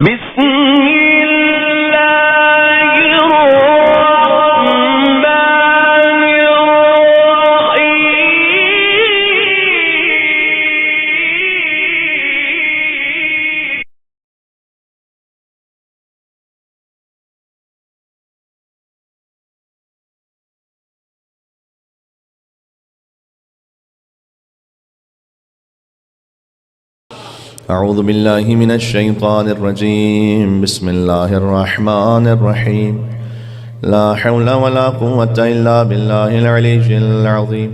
بسم الله الرحمن الرحيم. أعوذ بالله من الشيطان الرجيم. بسم الله الرحمن الرحيم. لا حول ولا قوة إلا بالله العلي العظيم.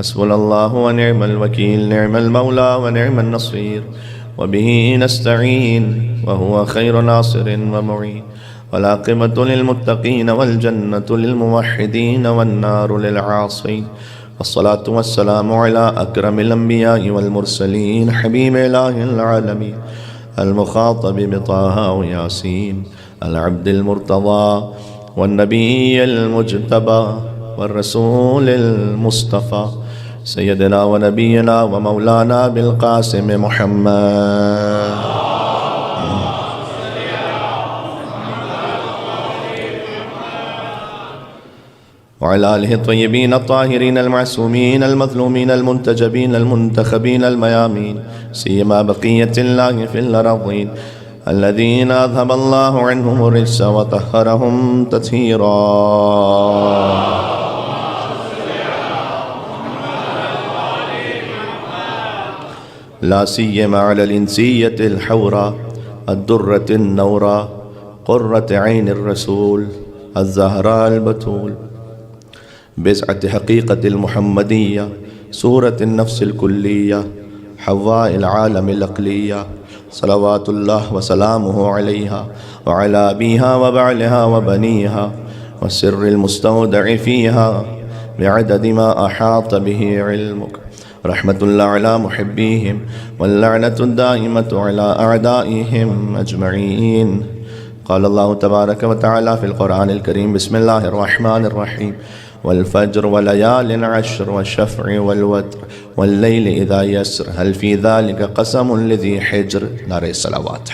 حسبنا الله ونعم الوكيل، نعم المولى ونعم النصير، وبه نستعين، وهو خير ناصر ومعين. والعاقبة للمتقين والجنة للموحدين والنار للعاصين. والصلاة والسلام على أكرم الأنبياء والمرسلين، حبيب إله العالمين، المخاطب بطه وياسين، العبد المرتضى والنبي المجتبى والرسول المصطفى، سيدنا ونبينا ومولانا بالقاسم محمد وعلى آله الطيبين الطاهرين المعصومين المظلومين المنتجبين المنتخبين الميامين، سيما بقية الله في الأرضين الذين أذهب الله عنهم الرجس وطهرهم تطهيرا. لا سيما على الإنسية الحورى الدرة النورى قرة عين الرسول الزهراء البتول، بزعة حقيقة المحمدية، سورة النفس الكلية، حواء العالم الأقلية، صلوات الله وسلامه عليها وعلى أبيها وبعلها وبنيها والسر المستودع فيها بعدد ما أحاط به علمك. رحمة الله على محبيهم واللعنة الدائمة على أعدائهم أجمعين. قال الله تبارك وتعالى في القرآن الكريم: بسم الله الرحمن الرحيم. والفجر وليال عشر والشفع والوتر والليل إذا يسر هل في ذلك قسم لذي حجر. نعرہ الصلوات.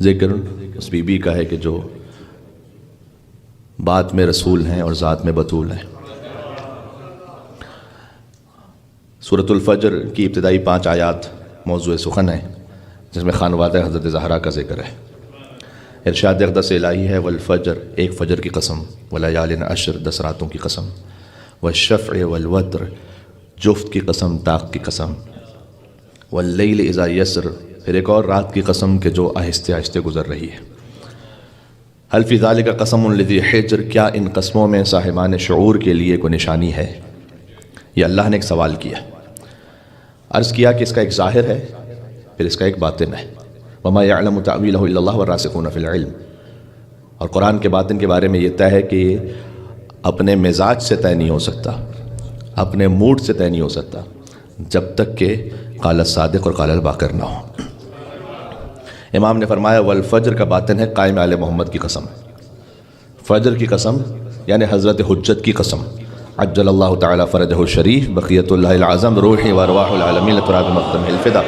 ذکر اس بی بی کا ہے کہ جو بات میں رسول ہیں اور ذات میں بطول ہیں. سورۃ الفجر کی ابتدائی 5 آیات موضوع سخن ہیں، جس میں خانوادہ حضرت زہرا کا ذکر ہے. ارشاد اقدس الہی ہے: والفجر، ایک فجر کی قسم، ولیال عشر، 10 راتوں کی قسم، والشفع والوتر، جفت کی قسم، طاق کی قسم، واللیل اذا یسر، پھر ایک اور رات کی قسم کہ جو آہستہ آہستہ گزر رہی ہے. هل فی ذلک قسم لذی حجر، کیا ان قسموں میں صاحبان شعور کے لیے کوئی نشانی ہے؟ یہ اللہ نے ایک سوال کیا. عرض کیا کہ اس کا ایک ظاہر ہے، پھر اس کا ایک باطن ہے. وما یعلم تأویلہ الا اللہ والراسخون فی العلم. اور قرآن کے باطن کے بارے میں یہ طے ہے کہ اپنے مزاج سے طے نہیں ہو سکتا، اپنے موڈ سے طے نہیں ہو سکتا، جب تک کہ قال الصادق اور قال الباقر نہ ہو. امام نے فرمایا والفجر کا باطن ہے قائم آل محمد کی قسم. فجر کی قسم یعنی حضرت حجت کی قسم. عجل اللہ تعالی فرجہ الشریف، بقیت اللہ العظم، روحی و ارواح العالمین لتراب مقدمہ الفدا.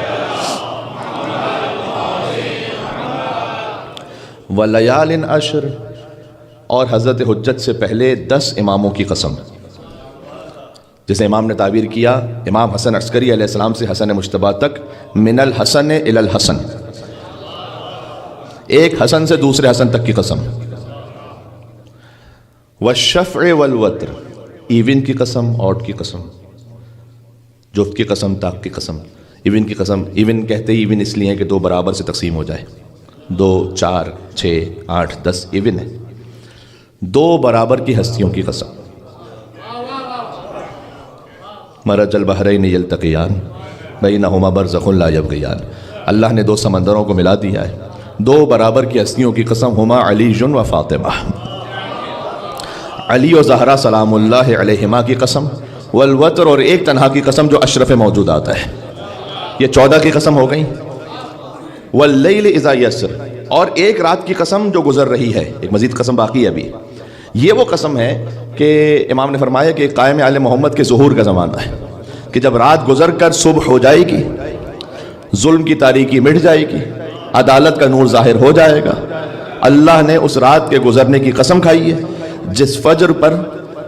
ولیال عشر، اور حضرت حجت سے پہلے 10 اماموں کی قسم، جسے امام نے تعبیر کیا امام حسن عسکری علیہ السلام سے حسن مجتبیٰ تک، من الحسن الی الحسن، ایک حسن سے دوسرے حسن تک کی قسم. والشفع والوتر، ایون کی قسم، آڈ کی قسم، جفت کی قسم، طاق کی قسم. ایون کی قسم، ایون کہتے ہی ایون اس لیے کہ 2 برابر سے تقسیم ہو جائے. 2 4 6 8 10 ایون ہے. 2 برابر کی ہستیوں کی قسم. مرج البحرین یلتقیان بینہما برزخ لا یبغیان. اللہ نے 2 سمندروں کو ملا دیا ہے. 2 برابر کی ہستیوں کی قسم، ہما علی و فاطمہ، علی و زہرا سلام اللہ علیہما کی قسم. والوتر، اور ایک تنہا کی قسم جو اشرف موجودات ہے. یہ 14 کی قسم ہو گئی. واللیل اذا یسر، اور ایک رات کی قسم جو گزر رہی ہے. ایک مزید قسم باقی ہے ابھی. یہ وہ قسم ہے کہ امام نے فرمایا کہ قائم آل محمد کے ظہور کا زمانہ ہے کہ جب رات گزر کر صبح ہو جائے گی، ظلم کی تاریکی مٹ جائے گی، عدالت کا نور ظاہر ہو جائے گا۔ اللہ نے اس رات کے گزرنے کی قسم کھائی ہے جس فجر پر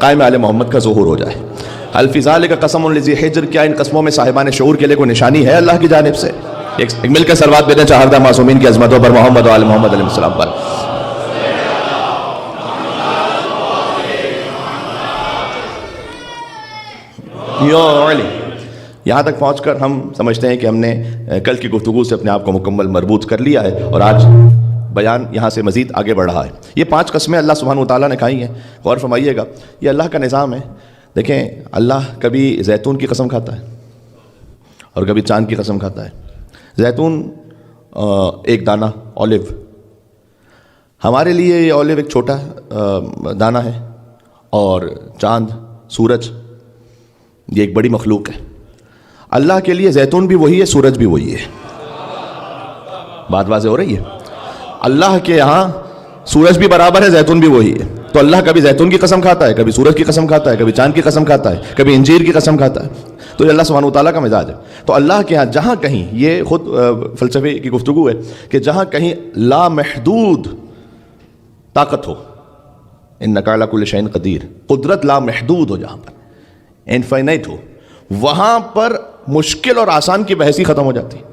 قائم آل محمد کا ظہور ہو جائے۔ حل فی ذالک قسم لذی حجر، کیا ان قسموں میں صاحبان شعور کے لیے کوئی نشانی ہے اللہ کی جانب سے؟ ایک مل کر صلوات بھیجیں چہاردہ معصومین کی عظمتوں پر، محمد و آل محمد علیہ السلام پر۔ یہاں تک پہنچ کر ہم سمجھتے ہیں کہ ہم نے کل کی گفتگو سے اپنے آپ کو مکمل مربوط کر لیا ہے اور آج بیان یہاں سے مزید آگے بڑھ رہا ہے۔ یہ 5 قسمیں اللہ سبحانہ وتعالیٰ نے کھائی ہیں، غور فرمائیے گا، یہ اللہ کا نظام ہے۔ دیکھیں اللہ کبھی زیتون کی قسم کھاتا ہے اور کبھی چاند کی قسم کھاتا ہے۔ زیتون ایک دانہ اولیو، ہمارے لیے یہ اولیو ایک چھوٹا دانہ ہے، اور چاند سورج یہ ایک بڑی مخلوق ہے۔ اللہ کے لیے زیتون بھی وہی ہے، سورج بھی وہی ہے۔ بات واضح ہو رہی ہے؟ اللہ کے یہاں سورج بھی برابر ہے، زیتون بھی وہی ہے۔ تو اللہ کبھی زیتون کی قسم کھاتا ہے، کبھی سورج کی قسم کھاتا ہے، کبھی چاند کی قسم کھاتا ہے، کبھی انجیر کی قسم کھاتا ہے۔ تو یہ اللہ سبحانہ وتعالیٰ کا مزاج ہے۔ تو اللہ کے یہاں جہاں کہیں، یہ خود فلسفے کی گفتگو ہے کہ جہاں کہیں لامحدود طاقت ہو، انک علی کل شیء قدیر، قدرت لامحدود ہو، جہاں پر انفائنائٹ ہو، وہاں پر مشکل اور آسان کی بحث ہی ختم ہو جاتی ہے۔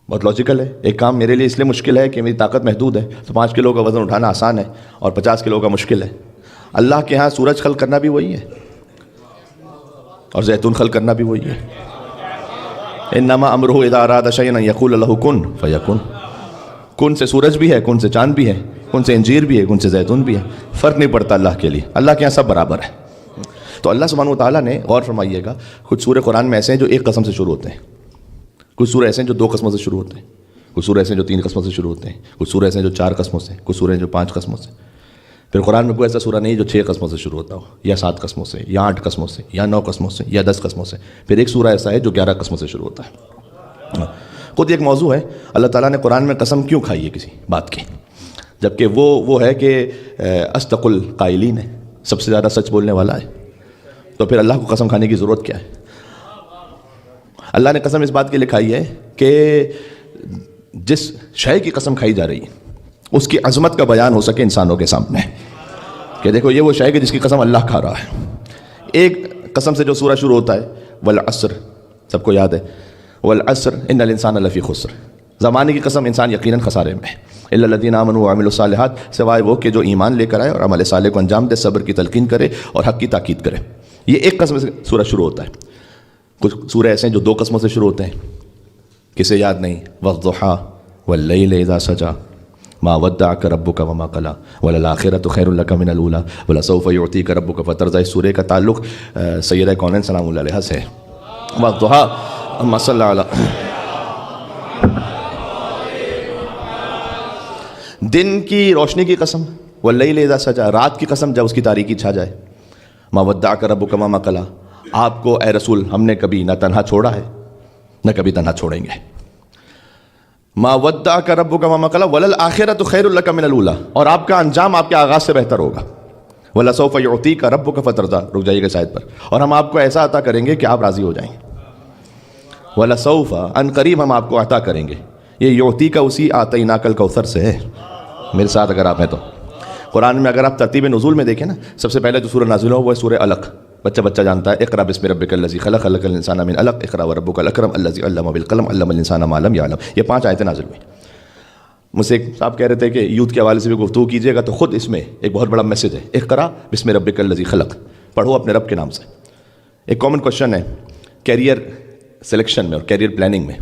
بہت لاجیکل ہے، ایک کام میرے لیے اس لیے مشکل ہے کہ میری طاقت محدود ہے، تو 5 کلو کا وزن اٹھانا آسان ہے اور 50 کلو کا مشکل ہے۔ اللہ کے ہاں سورج خلق کرنا بھی وہی ہے اور زیتون خلق کرنا بھی وہی ہے۔ انما امرہ اذا اراد شیئا ان یقول له کن فیکن۔ کن سے سورج بھی ہے، کن سے چاند بھی ہے، کن سے انجیر بھی ہے، کن سے زیتون بھی ہے، فرق نہیں پڑتا اللہ کے لیے۔ اللہ کے یہاں سب برابر ہے۔ تو اللہ سبحانہ وتعالیٰ نے، غور فرمائیے گا، کچھ سورہ قرآن میں ایسے ہیں جو 1 قسم سے شروع ہوتے ہیں، کچھ سورہ ایسے ہیں جو 2 قسموں سے شروع ہوتے ہیں، کچھ سورہ ایسے ہیں جو 3 قسموں سے شروع ہوتے ہیں، کچھ سورہ ایسے ہیں جو 4 قسموں سے، کچھ سورہ ہیں جو 5 قسموں سے۔ پھر قرآن میں کوئی ایسا سورہ نہیں جو 6 قسموں سے شروع ہوتا ہو، یا 7 قسموں سے، یا 8 قسموں سے، یا 9 قسموں سے، یا 10 قسموں سے۔ پھر ایک سورہ ایسا ہے جو 11 قسموں سے شروع ہوتا ہے۔ خود ایک موضوع ہے اللہ تعالیٰ نے قرآن میں قسم کیوں کھائی ہے کسی بات کی، جبکہ وہ ہے کہ اصدق القائلین ہے، سب سے زیادہ سچ بولنے والا ہے۔ تو پھر اللہ کو قسم کھانے کی ضرورت کیا ہے؟ اللہ نے قسم اس بات کے لیے کھائی ہے کہ جس شے کی قسم کھائی جا رہی ہے اس کی عظمت کا بیان ہو سکے انسانوں کے سامنے، کہ دیکھو یہ وہ شے ہے جس کی قسم اللہ کھا رہا ہے۔ ایک قسم سے جو سورہ شروع ہوتا ہے والعصر، سب کو یاد ہے، والعصر ان الانسان لفی خسر، زمانے کی قسم، انسان یقیناً خسارے میں ہے، الا الذین آمنوا وعملوا الصالحات، سوائے وہ کہ جو ایمان لے کر آئے اور عمل صالح کو انجام دے، صبر کی تلقین کرے اور حق کی تاکید کرے۔ یہ ایک قسم سے سورہ شروع ہوتا ہے۔ کچھ سورہ ایسے ہیں جو 2 قسموں سے شروع ہوتے ہیں، کسے یاد نہیں؟ والضحیٰ واللیل اذا سجا ما ودعک ربک وما قلی وللآخرۃ خیر لک من الاولی ولسوف یعطیک ربک فترضی۔ اس سورہ کا تعلق سیدہ کونین سلام اللہ علیہ سے ہے۔ والضحیٰ، اللہم صلی علی، دن کی روشنی کی قسم، واللیل اذا سجا، رات کی قسم جب اس کی تاریکی چھا جائے، ما ودعک ربک وما قلی، آپ کو اے رسول ہم نے کبھی نہ تنہا چھوڑا ہے نہ کبھی تنہا چھوڑیں گے۔ ما ودعک ربک وما قلی وللآخرۃ خیر لک من الاولی، اور آپ کا انجام آپ کے آغاز سے بہتر ہوگا۔ ولسوف یعطیک ربک فترضی، رک جائیے گا شاید پر، اور ہم آپ کو ایسا عطا کریں گے کہ آپ راضی ہو جائیں گے۔ ولسوف، ان قریب ہم آپ کو عطا کریں گے۔ یہ یعطیک اسی آتیناک الکوثر سے ہے، میرے ساتھ اگر آپ ہیں تو۔ قرآن میں اگر آپ ترتیب نزول میں دیکھیں نا، سب سے پہلے جو سورہ نازل ہو وہ ہے سورہ علق، بچہ جانتا ہے، اقرأ بسم ربک الذی خلق، خلق الانسان من علق، اقرأ وربک الاکرم الذی علم بالقلم، علم الانسان ما لم یعلم۔ یہ 5 آیتیں نازل ہوئی۔ مجھ سے ایک صاحب کہہ رہے تھے کہ یوتھ کے حوالے سے بھی گفتگو کیجیے گا، تو خود اس میں ایک بہت بڑا میسج ہے، اقرأ بسم ربک الذی خلق، پڑھو اپنے رب کے نام سے۔ ایک کامن کوشچن ہے کیریئر سلیکشن میں اور کیریئر پلاننگ میں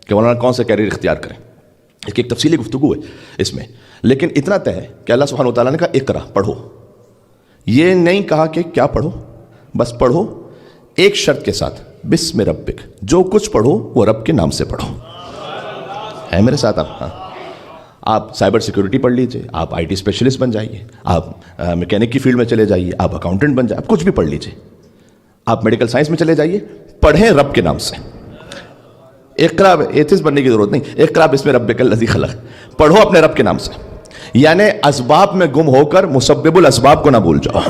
کہ مولانا کون سے کیریئر اختیار کریں، اس کی ایک تفصیلی گفتگو ہے اس میں، لیکن اتنا طے ہے کہ اللہ سبحانہ وتعالیٰ نے کہا اقرأ، پڑھو۔ یہ نہیں کہا کہ کیا پڑھو، بس پڑھو، ایک شرط کے ساتھ، بسم ربک، جو کچھ پڑھو وہ رب کے نام سے پڑھو۔ ہے میرے ساتھ آپ؟ ہاں، آپ سائبر سیکیورٹی پڑھ لیجئے، آپ آئی ٹی اسپیشلسٹ بن جائیے، آپ میکینک کی فیلڈ میں چلے جائیے، آپ اکاؤنٹنٹ بن جائیے، آپ کچھ بھی پڑھ لیجئے، آپ میڈیکل سائنس میں چلے جائیے، پڑھیں رب کے نام سے۔ اقرا ایتھسٹ بننے کی ضرورت نہیں، اقرا بسم ربک الذی خلق، پڑھو اپنے رب کے نام سے۔ یعنی اسباب میں گم ہو کر مسبب الاسباب کو نہ بھول جاؤ.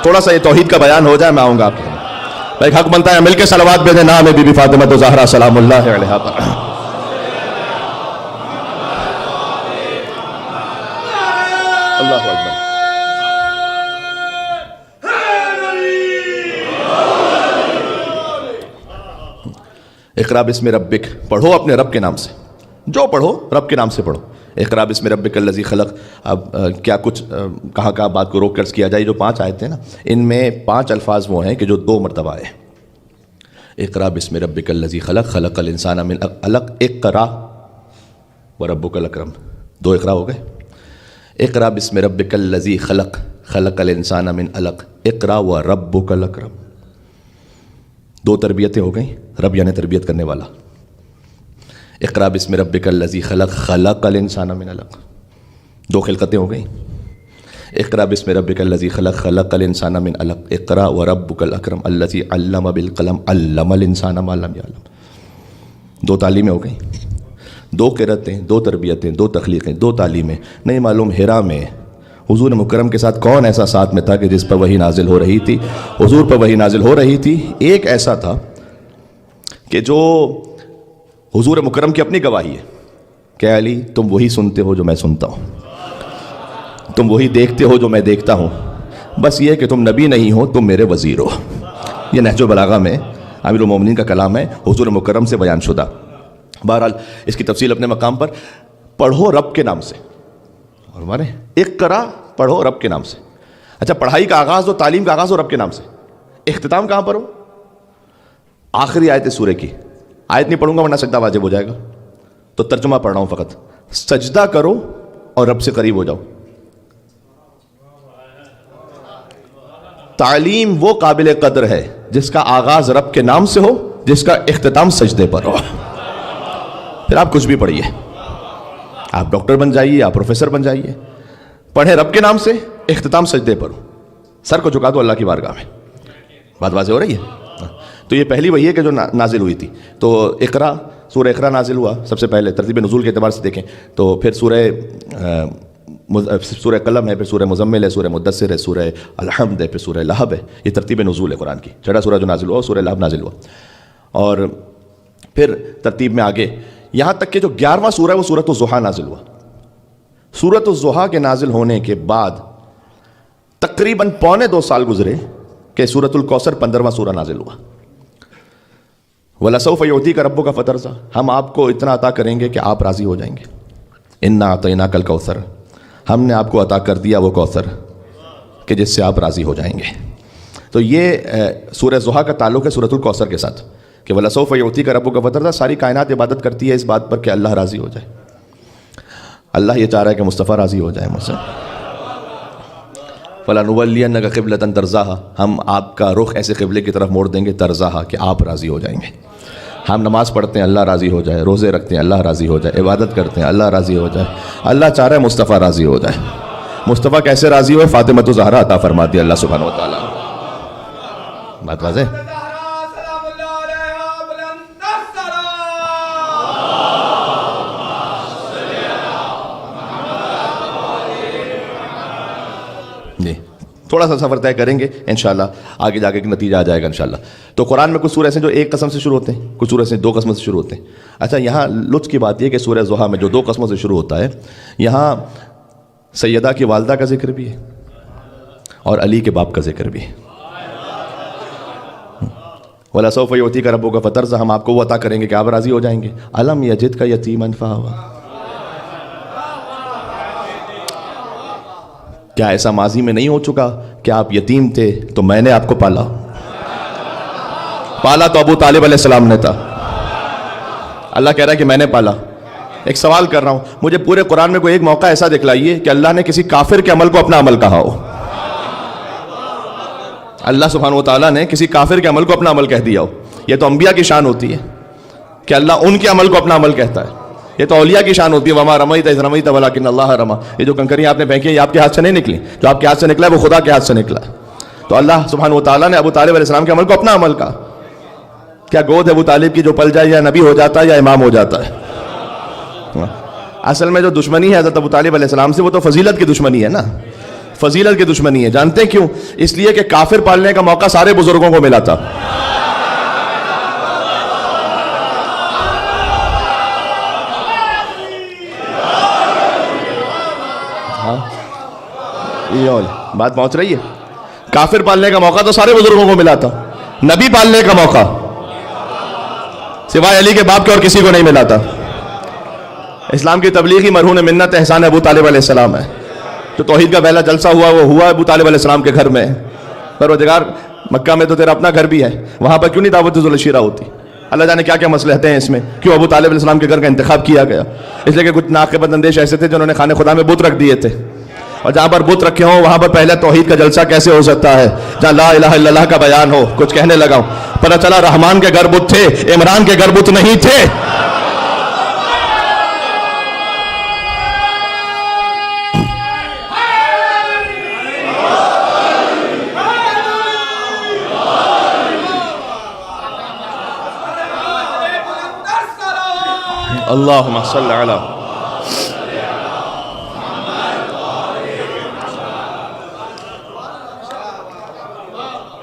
تھوڑا سا یہ توحید کا بیان ہو جائے، میں آؤں گا آپ کے ایک حق بنتا ہے مل کے صلوات بھیجیں نام بی بی فاطمہ زہرا سلام اللہ علیہا پر. اللہ اکبر. اقرا بسم ربک، پڑھو اپنے رب کے نام سے، جو پڑھو رب کے نام سے پڑھو. اقرا بسم ربک الذی خلق. اب کیا کچھ کہاں بات کو روک کر کیا جائے. جو 5 آیتیں نا، ان میں 5 الفاظ وہ ہیں کہ جو 2 مرتبہ آئے. اقرا بسم ربک الذی خلق، خلق الانسان من علق، اقرا وربک الاکرم. 2 اقرا ہو گئے. اقرا بسم ربک الذی خلق، خلق الانسان من علق، اقرا وربک الاکرم. 2 تربیتیں ہو گئیں. رب یعنی تربیت کرنے والا. اقرا بسم ربک الذی خلق، خلق الانسان من علق. 2 خلقتیں ہو گئیں. اقرا بسم ربک الذی خلق، خلق الانسان من علق، اقرا وربک الاکرم الذی علم بالقلم علم الانسان ما لم یعلم. 2 تعلیمیں ہو گئیں. 2 قرأتیں، 2 تربیتیں، 2 تخلیقیں، 2 تعلیمیں. نہیں معلوم ہرا میں حضور مکرم کے ساتھ کون ایسا ساتھ میں تھا کہ جس پر وحی نازل ہو رہی تھی. حضور پر وحی نازل ہو رہی تھی. ایک ایسا تھا کہ جو حضور مکرم کی اپنی گواہی ہے کہ علی تم وہی سنتے ہو جو میں سنتا ہوں، تم وہی دیکھتے ہو جو میں دیکھتا ہوں، بس یہ کہ تم نبی نہیں ہو، تم میرے وزیر ہو. یہ نہج البلاغہ میں امیر المومنین کا کلام ہے، حضور مکرم سے بیان شدہ. بہرحال اس کی تفصیل اپنے مقام پر. پڑھو رب کے نام سے. اور ہمارے اقرا، پڑھو رب کے نام سے. اچھا، پڑھائی کا آغاز ہو، تعلیم کا آغاز ہو رب کے نام سے. اختتام کہاں پر ہو؟ آخری آیت سورہ کی. آیت نہیں پڑھوں گا ورنہ سجدہ واجب ہو جائے گا، تو ترجمہ پڑھ رہا ہوں فقط. سجدہ کرو اور رب سے قریب ہو جاؤ. تعلیم وہ قابل قدر ہے جس کا آغاز رب کے نام سے ہو، جس کا اختتام سجدے پر ہو. پھر آپ کچھ بھی پڑھیے، آپ ڈاکٹر بن جائیے، آپ پروفیسر بن جائیے، پڑھیں رب کے نام سے، اختتام سجدے پر ہو. سر کو جھکا دو اللہ کی بارگاہ میں. بات واضح ہو رہی ہے؟ تو یہ پہلی وہی ہے کہ جو نازل ہوئی تھی. تو اقرا، سورہ اقرا نازل ہوا سب سے پہلے. ترتیب نزول کے اعتبار سے دیکھیں تو پھر سورہ قلم ہے، پھر سورہ مزمل ہے، سورہ مدثر ہے، سورہ الحمد ہے، پھر سورہ لہب ہے. یہ ترتیب نزول ہے قرآن کی. 6 سورہ جو نازل ہوا سورہ لہب نازل ہوا. اور پھر ترتیب میں آگے یہاں تک کہ جو 11واں سورہ ہے وہ سورۃ الضحیٰ نازل ہوا. سورۃ الضحیٰ کے نازل ہونے کے بعد تقریباً 2.25 سال گزرے کہ سورۃ الکوثر 15واں سورہ نازل ہوا. وَلَسَوْفَ يُعْطِيكَ رَبُّكَ فَتَرْضَىٰ. ہم آپ کو اتنا عطا کریں گے کہ آپ راضی ہو جائیں گے. اِنَّا أَعْطَيْنَاكَ الْكَوْثَرَ. ہم نے آپ کو عطا کر دیا وہ کوثر کہ جس سے آپ راضی ہو جائیں گے. تو یہ سورہ ضحیٰ کا تعلق ہے سورۃ الکوثر کے ساتھ کہ وَلَسَوْفَ يُعْطِيكَ رَبُّكَ فَتَرْضَىٰ. ساری کائنات عبادت کرتی ہے اس بات پر کہ اللہ راضی ہو جائے. اللہ یہ چاہ رہا ہے کہ مصطفیٰ راضی ہو جائے مجھ سے. فَلَنُوَلِّيَنَّكَ قِبْلَةً تَرْضَاهَا. ہم آپ کا رخ ایسے قبلے کی طرف موڑ دیں گے ترضاها کہ آپ راضی ہو جائیں گے. ہم نماز پڑھتے ہیں اللہ راضی ہو جائے، روزے رکھتے ہیں اللہ راضی ہو جائے، عبادت کرتے ہیں اللہ راضی ہو جائے. اللہ چاہ رہا ہے مصطفیٰ راضی ہو جائے. مصطفیٰ کیسے راضی ہوئے؟ فاطمہ زہرا عطا فرما دی اللہ سبحانہ و تعالیٰ. بات واضح؟ جی تھوڑا سا سفر طے کریں گے انشاءاللہ، آگے جا کے ایک نتیجہ آ جائے گا انشاءاللہ. تو قرآن میں کچھ سورے ایسے جو 1 قسم سے شروع ہوتے ہیں، کچھ سورے ایسے 2 قسموں سے شروع ہوتے ہیں. اچھا، یہاں لطف کی بات یہ کہ سورہ ضحیٰ میں جو 2 قسموں سے شروع ہوتا ہے، یہاں سیدہ کی والدہ کا ذکر بھی ہے اور علی کے باپ کا ذکر بھی ہے. وَلَسَوْفَ يُعْطِيكَ رَبُّكَ فَتَرْضَىٰ. ہم آپ کو وہ عطا کریں گے کہ آپ راضی ہو جائیں گے. أَلَمْ يَجِدْكَ يَتِيمًا فَآوَىٰ. کیا ایسا ماضی میں نہیں ہو چکا کہ آپ یتیم تھے تو میں نے آپ کو پالا؟ پالا تو ابو طالب علیہ السلام نے تھا. اللہ کہہ رہا ہے کہ میں نے پالا. ایک سوال کر رہا ہوں، مجھے پورے قرآن میں کوئی ایک موقع ایسا دکھلائیے کہ اللہ نے کسی کافر کے عمل کو اپنا عمل کہا ہو. اللہ سبحانہ و تعالیٰ نے کسی کافر کے عمل کو اپنا عمل کہہ دیا ہو. یہ تو انبیاء کی شان ہوتی ہے کہ اللہ ان کے عمل کو اپنا عمل کہتا ہے. یہ تو اولیاء کی شان ہوتی ہے. وما رمیت اذ رمیت ولکن اللہ رمی. یہ جو کنکریاں آپ نے پھینکی ہیں یہ آپ کے ہاتھ سے نہیں نکلی، جو آپ کے ہاتھ سے نکلا ہے وہ خدا کے ہاتھ سے نکلا ہے. تو اللہ سبحانہ و تعالیٰ نے ابو طالب علیہ السلام کے عمل کو اپنا عمل کہا. کیا گود ہے ابو طالب کی جو پل جائے یا نبی ہو جاتا ہے یا امام ہو جاتا ہے؟ اصل میں جو دشمنی ہے حضرت ابو طالب علیہ السلام سے وہ تو فضیلت کی دشمنی ہے نا، فضیلت کی دشمنی ہے. جانتے ہیں کیوں؟ اس لیے کہ کافر پالنے کا موقع سارے بزرگوں کو ملا تھا. بات پہنچ رہی ہے؟ کافر پالنے کا موقع تو سارے بزرگوں کو ملا تھا، نبی پالنے کا موقع سوائے علی کے باپ کے اور کسی کو نہیں ملا تھا. اسلام کی تبلیغی مرہون منت احسان ابو طالب علیہ السلام ہے. جو توحید کا پہلا جلسہ ہوا وہ ہوا ابو طالب علیہ السلام کے گھر میں. پروردگار مکہ میں تو تیرا اپنا گھر بھی ہے، وہاں پر کیوں نہیں دعوت ذوالشیرہ ہوتی؟ اللہ جانے کیا کیا مصلحتیں ہیں اس میں. کیوں ابو طالب علیہ السلام کے گھر کا انتخاب کیا گیا؟ اس لیے کہ کچھ ناقبت اندیش ایسے تھے جنہوں نے خانہ خدا میں بت رکھ دیے تھے، اور جہاں پر بت رکھے ہوں وہاں پر پہلے توحید کا جلسہ کیسے ہو سکتا ہے؟ جہاں لا الہ الا اللہ کا بیان ہو. کچھ کہنے لگا ہوں، پتہ چلا رحمان کے گھر بت تھے، عمران کے گھر بت نہیں تھے. اللہم صلی علی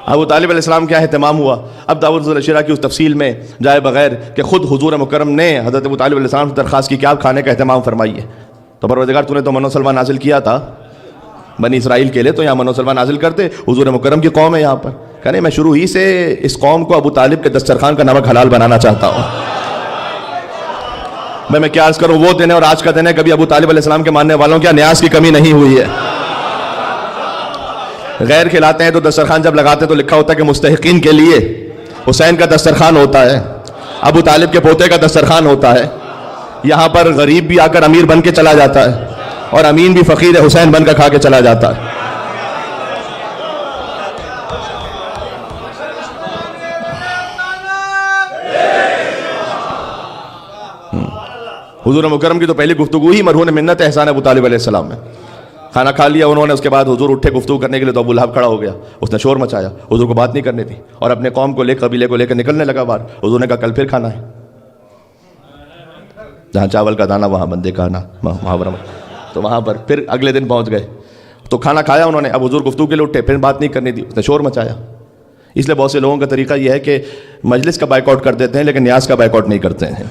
ابو طالب علیہ السلام کیا اہتمام ہوا. اب دعوت ذوالشیرہ کی اس تفصیل میں جائے بغیر کہ خود حضور مکرم نے حضرت ابو طالب علیہ السلام سے درخواست کی کہ آپ کھانے کا اہتمام فرمائیے. تو پروردگار تو نے تو من و سلوہ نازل کیا تھا بنی اسرائیل کے لیے، تو یہاں من و سلوہ نازل کرتے. حضور مکرم کی قوم ہے یہاں پر، کہنے میں شروع ہی سے اس قوم کو ابو طالب کے دسترخوان کا نمک حلال بنانا چاہتا ہوں. میں کیا عرض کروں، وہ دن ہے اور آج کا دن ہے، کبھی ابو طالب علیہ السلام کے ماننے والوں کے نیاز کی کمی نہیں ہوئی ہے. غیر کھلاتے ہیں تو دسترخوان جب لگاتے ہیں تو لکھا ہوتا ہے کہ مستحقین کے لیے. حسین کا دسترخوان ہوتا ہے، ابو طالب کے پوتے کا دسترخوان ہوتا ہے. یہاں پر غریب بھی آ کر امیر بن کے چلا جاتا ہے، اور امین بھی فقیر حسین بن کر کھا کے چلا جاتا ہے. حضور مکرم کی تو پہلی گفتگو ہی مرہون منت احسان ابو طالب علیہ السلام میں. کھانا کھا لیا انہوں نے، اس کے بعد حضور اٹھے گفتگو کرنے کے لیے تو ابو لہب کھڑا ہو گیا. اس نے شور مچایا، حضور کو بات نہیں کرنی تھی، اور اپنے قوم کو قبیلے کو لے کر نکلنے لگا باہر. حضور نے کہا کل پھر کھانا ہے. جہاں چاول کا دانہ وہاں بندے کا آنا، محاورہ. تو وہاں پر پھر اگلے دن پہنچ گئے تو کھانا کھایا انہوں نے. اب حضور گفتگو کے لیے اٹھے، پھر بات نہیں کرنی تھی، اس نے شور مچایا. اس لیے بہت سے لوگوں کا طریقہ یہ ہے کہ مجلس کا بائیک آؤٹ کر دیتے ہیں لیکن نیاز کا بائیک آؤٹ نہیں کرتے ہیں.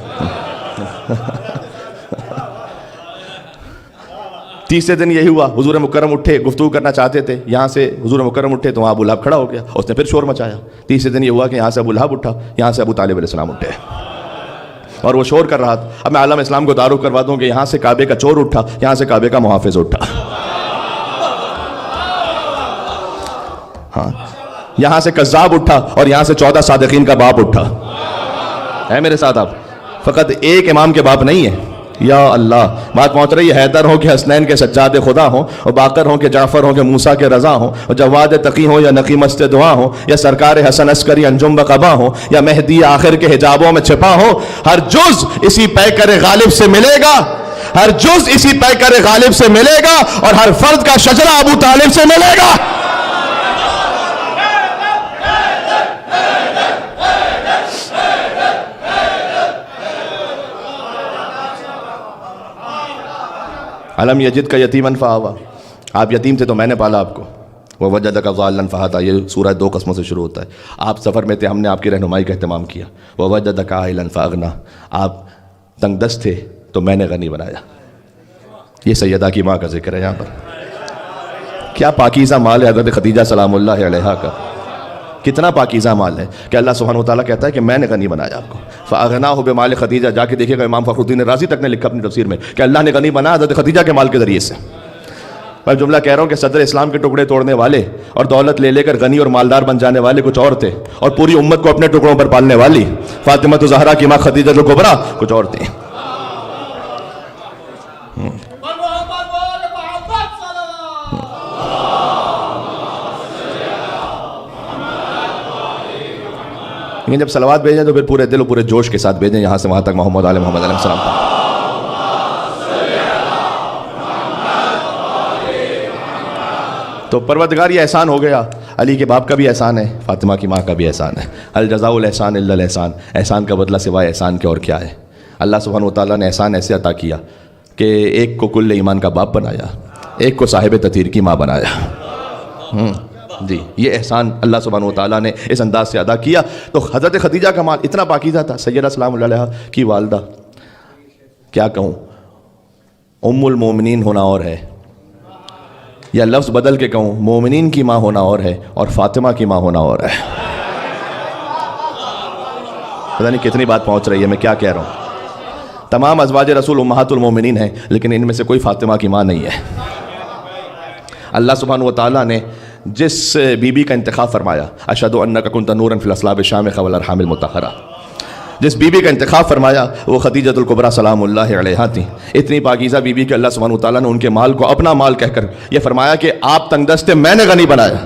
تیسرے دن یہی ہوا، حضور مکرم اٹھے، گفتگو کرنا چاہتے تھے. یہاں سے حضور مکرم اٹھے تو وہاں ابو لہب کھڑا ہو گیا، اس نے پھر شور مچایا. تیسرے دن یہ ہوا کہ یہاں سے ابو لہب اٹھا، یہاں سے ابو طالب علیہ السلام اٹھے، اور وہ شور کر رہا تھا. اب میں عالم اسلام کو تعارف کروا دوں کہ یہاں سے کعبے کا چور اٹھا، یہاں سے کعبے کا محافظ اٹھا. ہاں، یہاں سے کذاب اٹھا اور یہاں سے 14 صادقین کا باپ اٹھا. ہے میرے ساتھ آپ؟ فقط ایک امام کے باپ نہیں ہے. یا اللہ، بات پہنچ رہی ہے. حیدر ہوں کہ حسنین کے سجاد خدا ہوں، اور باقر ہوں کہ جعفر ہوں کہ موسیٰ کے رضا ہوں، اور جواد تقی ہوں یا نقی مست دعا ہوں، یا سرکار حسن عسکری انجم بقبا ہوں، یا مہدی آخر کے حجابوں میں چھپا ہوں. ہر جز اسی پیکر غالب سے ملے گا، ہر جز اسی پیکر غالب سے ملے گا، اور ہر فرد کا شجرہ ابو طالب سے ملے گا. علم یجد کا یتیمن فآوا، آپ یتیم تھے تو میں نے پالا آپ کو. ووجدک ضالا فہدی، یہ سورہ 2 قسموں سے شروع ہوتا ہے. آپ سفر میں تھے، ہم نے آپ کی رہنمائی کا اہتمام کیا. ووجدک عائلا فاغنا، آپ تنگ دست تھے تو میں نے غنی بنایا. یہ سیدہ کی ماں کا ذکر ہے یہاں پر. کیا پاکیزہ مال ہے حضرت خدیجہ سلام اللہ علیہا کا، کتنا پاکیزہ مال ہے کہ اللہ سبحانہ وتعالیٰ کہتا ہے کہ میں نے غنی بنایا آپ کو. فَأَغْنَاهُ بِمَالِ خدیجہ، جا کے دیکھیے گا امام فخر الدین رازی تک نے لکھا اپنی تفسیر میں کہ اللہ نے غنی بنایا حضرت خدیجہ کے مال کے ذریعے سے. میں جملہ کہہ رہا ہوں کہ صدر اسلام کے ٹکڑے توڑنے والے اور دولت لے کر غنی اور مالدار بن جانے والے کچھ اور تھے، اور پوری امت کو اپنے ٹکڑوں پر پالنے والی فاطمہ زہرا کی ماں خدیجہ الکبریٰ کچھ اور تھیں. لیکن جب صلوات بھیجیں تو پھر پورے دل و پورے جوش کے ساتھ بھیجیں، یہاں سے وہاں تک محمد علیہ السلام پر. تو پروردگار یہ احسان ہو گیا. علی کے باپ کا بھی احسان ہے، فاطمہ کی ماں کا بھی احسان ہے. الجزاء الاحسان الا الاحسان، احسان کا بدلہ سوائے احسان کے اور کیا ہے. اللہ سبحانہ و تعالیٰ نے احسان ایسے عطا کیا کہ ایک کو کل ایمان کا باپ بنایا، ایک کو صاحب تطہیر کی ماں بنایا۔ جی یہ احسان اللہ سبحانہ و تعالیٰ نے اس انداز سے ادا کیا۔ تو حضرت خدیجہ کا مال اتنا پاکیزہ تھا۔ سیدہ سلام اللہ علیہا کی والدہ، کیا کہوں، ام المومنین ہونا اور ہے، یا لفظ بدل کے کہوں مومنین کی ماں ہونا اور ہے، اور فاطمہ کی ماں ہونا اور ہے۔ پتہ نہیں کتنی بات پہنچ رہی ہے، میں کیا کہہ رہا ہوں۔ تمام ازواج رسول امہات المومنین ہیں، لیکن ان میں سے کوئی فاطمہ کی ماں نہیں ہے۔ اللہ سبحانہ و تعالیٰ نے جس بی بی کا انتخاب فرمایا، اشہد انک کنت نورا فی الاصلاب الشامخہ والارحام المطہرہ، جس بی بی کا انتخاب فرمایا وہ خدیجۃ الکبریٰ سلام اللہ علیہا تھیں۔ اتنی پاکیزہ بی بی کہ اللہ سبحانہ و تعالیٰ نے ان کے مال کو اپنا مال کہہ کر یہ فرمایا کہ آپ تنگ دست میں نے غنی بنایا۔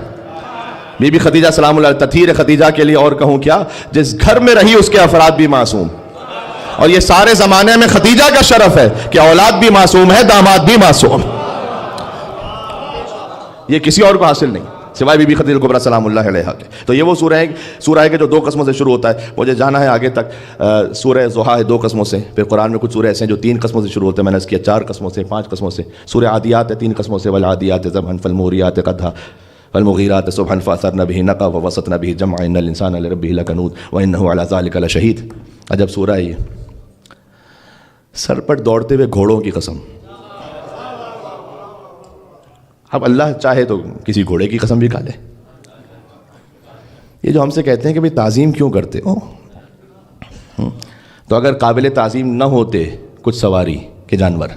بی بی خدیجہ سلام اللہ، تطہیر خدیجہ کے لیے اور کہوں کیا، جس گھر میں رہی اس کے افراد بھی معصوم، اور یہ سارے زمانے میں خدیجہ کا شرف ہے کہ اولاد بھی معصوم ہے، داماد بھی معصوم، یہ کسی اور کو حاصل نہیں سوائے بی بی خدیجہ الکبریٰ سلام اللہ علیہا کے۔ تو یہ وہ سورہ ہے کہ جو 2 قسموں سے شروع ہوتا ہے۔ مجھے جانا ہے آگے تک۔ سورہ ضحیٰ ہے 2 قسموں سے، پھر قرآن میں کچھ سورہ ایسے ہیں جو 3 قسموں سے شروع ہوتے ہیں، میں نے اس کیا 4 قسموں سے، 5 قسموں سے۔ سورہ عادیات ہے 3 قسموں سے، والعادیات ضبحا فالموریات قدحا فالمغیرات صبحا فاثرن به نقعا ووسطن به جمعا ان الانسان لربه لکنود وانه على ذلك لشہید۔ عجب سورہ ہے یہ، سر پر دوڑتے ہوئے گھوڑوں کی قسم۔ اب اللہ چاہے تو کسی گھوڑے کی قسم بھی کھا لے۔ یہ جو ہم سے کہتے ہیں کہ بھئی تعظیم کیوں کرتے ہو، تو اگر قابل تعظیم نہ ہوتے کچھ سواری کے جانور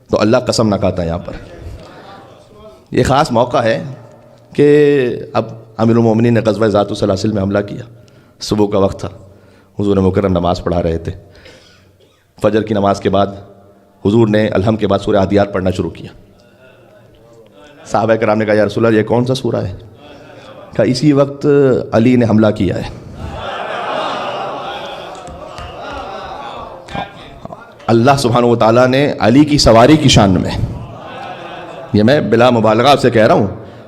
تو اللہ قسم نہ کھاتا یہاں پر۔ یہ خاص موقع ہے کہ اب امیر المومنین نے غزوہ ذات السلاسل میں حملہ کیا۔ صبح کا وقت تھا، حضور مکرم نماز پڑھا رہے تھے۔ فجر کی نماز کے بعد حضور نے الحم کے بعد سورہ عادیات پڑھنا شروع کیا۔ صحابہ کرام نے کہا یا رسول اللہ یہ کون سا سورہ ہے؟ کہا اسی وقت علی نے حملہ کیا ہے۔ اللہ سبحانہ و تعالیٰ نے علی کی سواری کی شان میں، یہ میں بلا مبالغہ آپ سے کہہ رہا ہوں،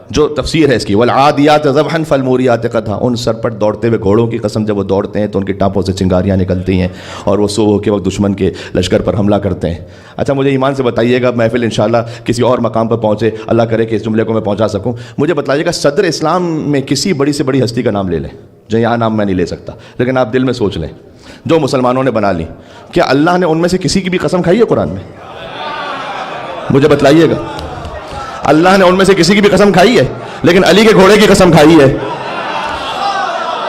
جو تفسیر ہے اس کی، والعادیات ضبحا فالموریات قدحا، ان سر پر دوڑتے ہوئے گھوڑوں کی قسم، جب وہ دوڑتے ہیں تو ان کی ٹانپوں سے چنگاریاں نکلتی ہیں اور وہ صبح کے وقت دشمن کے لشکر پر حملہ کرتے ہیں۔ اچھا مجھے ایمان سے بتائیے گا، محفل انشاءاللہ کسی اور مقام پر پہنچے، اللہ کرے کہ اس جملے کو میں پہنچا سکوں، مجھے بتائیے گا صدر اسلام میں کسی بڑی سے بڑی ہستی کا نام لے لیں، جو یہاں نام میں نہیں لے سکتا، لیکن آپ دل میں سوچ لیں جو مسلمانوں نے بنا لی، کیا اللہ نے ان میں سے کسی کی بھی قسم کھائی ہے قرآن میں؟ مجھے بتلائیے گا، اللہ نے ان میں سے کسی کی بھی قسم کھائی ہے؟ لیکن علی کے گھوڑے کی قسم کھائی ہے،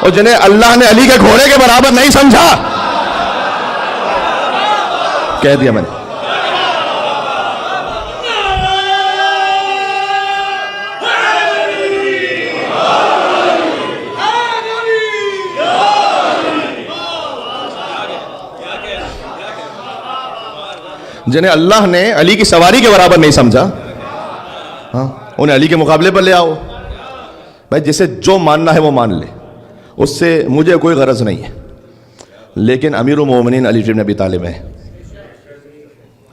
اور جنہیں اللہ نے علی کے گھوڑے کے برابر نہیں سمجھا، کہہ دیا میں نے۔ جنہیں اللہ نے علی کی سواری کے برابر نہیں سمجھا، ہاں انہیں علی کے مقابلے پر لے آؤ۔ بھائی جسے جو ماننا ہے وہ مان لے، اس سے مجھے کوئی غرض نہیں ہے، لیکن امیر المومنین علی بن ابی طالب ہے۔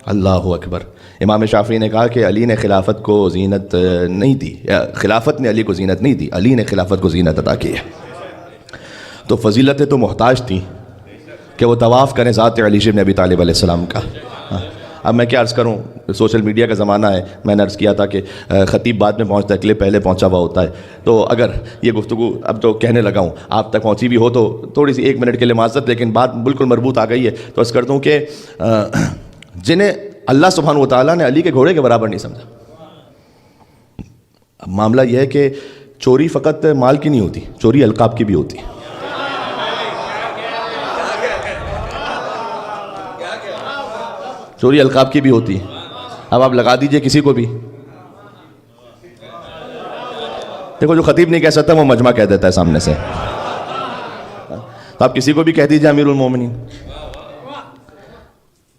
اللہ اکبر۔ امام شافعی نے کہا کہ علی نے خلافت کو زینت نہیں دی، خلافت نے علی کو زینت نہیں دی، علی نے خلافت کو زینت عطا کی ہے۔ تو فضیلتیں تو محتاج تھیں کہ وہ طواف کریں ذات علی بن ابی طالب علیہ السلام کا۔ اب میں کیا عرض کروں، سوشل میڈیا کا زمانہ ہے، میں نے عرض کیا تھا کہ خطیب بعد میں پہنچتا ہے، کلپ پہلے پہنچا ہوا ہوتا ہے، تو اگر یہ گفتگو اب تو کہنے لگا ہوں آپ تک پہنچی بھی ہو تو تھوڑی سی 1 منٹ کے لیے معذرت، لیکن بات بالکل مربوط آ گئی ہے تو عرض کرتا ہوں کہ جنہیں اللہ سبحانہ و تعالیٰ نے علی کے گھوڑے کے برابر نہیں سمجھا۔ اب معاملہ یہ ہے کہ چوری فقط مال کی نہیں ہوتی، چوری القاب کی بھی ہوتی ہے۔ چوری القاب کی بھی ہوتی ہے۔ اب آپ لگا دیجئے کسی کو بھی، دیکھو جو خطیب نہیں کہہ سکتا وہ مجمع کہہ دیتا ہے سامنے سے، تو آپ کسی کو بھی کہہ دیجئے امیر المومنین۔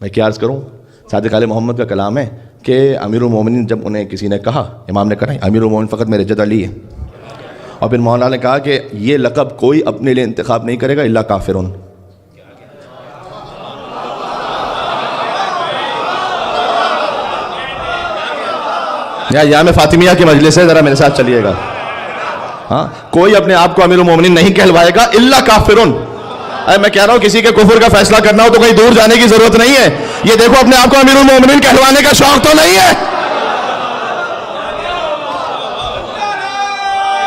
میں کیا عرض کروں، صادق آل محمد کا کلام ہے کہ امیر المومنین جب انہیں کسی نے کہا، امام نے کہا امیر المومنین فقط میرے جد علی ہے، اور پھر مولانا نے کہا کہ یہ لقب کوئی اپنے لیے انتخاب نہیں کرے گا الا کافرون۔ یا میں فاطمیہ کی مجلس ہے، ذرا میرے ساتھ چلیے گا، ہاں کوئی اپنے آپ کو امیر المومنین نہیں کہلوائے گا الا کافرون۔ میں کہہ رہا ہوں کسی کے کفر کا فیصلہ کرنا ہو تو کہیں دور جانے کی ضرورت نہیں ہے، یہ دیکھو اپنے آپ کو امیر المومنین کہلوانے کا شوق تو نہیں ہے؟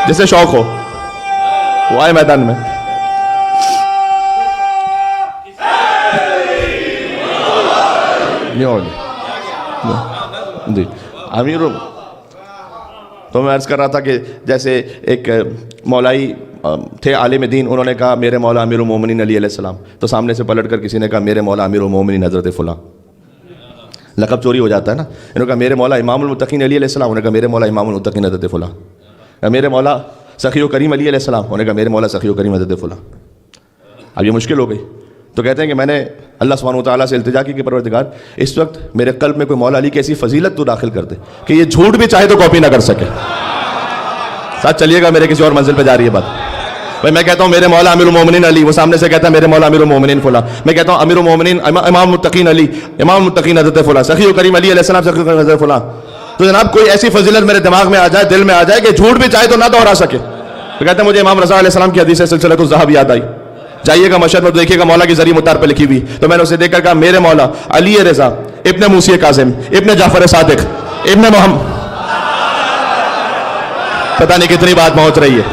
جسے شوق ہو وہ آئے میدان میں. جی امیر، تو میں عرض کر رہا تھا کہ جیسے ایک مولائی تھے عالم دین، انہوں نے کہا میرے مولا امیر المومنین علی علیہ السلام، تو سامنے سے پلٹ کر کسی نے کہا میرے مولا امیر المومنین حضرت فلاں. لقب چوری ہو جاتا ہے نا. انہوں نے کہا میرے مولا امام المتقین علی علیہ السلام، انہوں نے کہا میرے مولا امام المتقین حضرت فلاں. میرے مولا سخی و کریم علی علیہ السلام، انہوں نے کہا میرے مولا سخی و کریم حضرت فلاں. اب یہ مشکل ہو گئی. تو کہتے ہیں کہ میں نے اللہ سبحانہ و تعالیٰ سے التجا کی کہ پروردگار اس وقت میرے قلب میں کوئی مولا علی کی ایسی فضیلت تو داخل کر دے کہ یہ جھوٹ بھی چاہے تو کاپی نہ کر سکے. ساتھ چلیے گا، میرے کسی اور منزل پہ جا رہی ہے بات. بھائی میں کہتا ہوں میرے مولا امیر المومنین علی، وہ سامنے سے کہتا ہے میرے مولا امیر المومنین فلاں. میں کہتا ہوں امیر المومنین امام المتقین علی، امام المتقین حضرت فلاں، سخی و کریم علی علیہ السلام، سخی و کریم حضرت فلاں. تو جناب کوئی ایسی فضیلت میرے دماغ میں آ جائے، دل میں آ جائے کہ جھوٹ بھی چاہے تو نہ دوہرا سکے. تو کہتے ہیں مجھے امام رضا علیہ السلام کی حدیث سلسلۃ الذھب یاد آئی. جائیے گا مشہد میں تو دیکھیے گا مولا کی ذریعہ مطار پہ لکھی ہوئی. تو میں نے اسے دیکھ کر کہا میرے مولا علی رضا ابن موسی کاظم ابن جعفر صادق ابن محمد. پتہ نہیں کتنی بات پہنچ رہی ہے.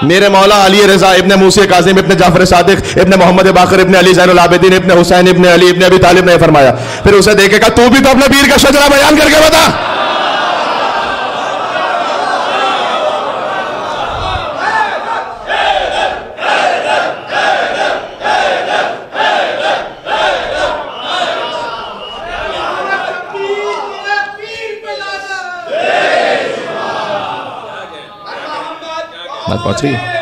میرے مولا علی رضا ابن موسی کاظم ابن جعفر صادق ابن محمد باقر ابن علی زین العابدین ابن حسین ابن علی ابن ابی طالب نے فرمایا. پھر اسے دیکھے گا تو بھی تو اپنے پیر کا شجرہ بیان کر کے بتا. بات پہنچ رہی ہے.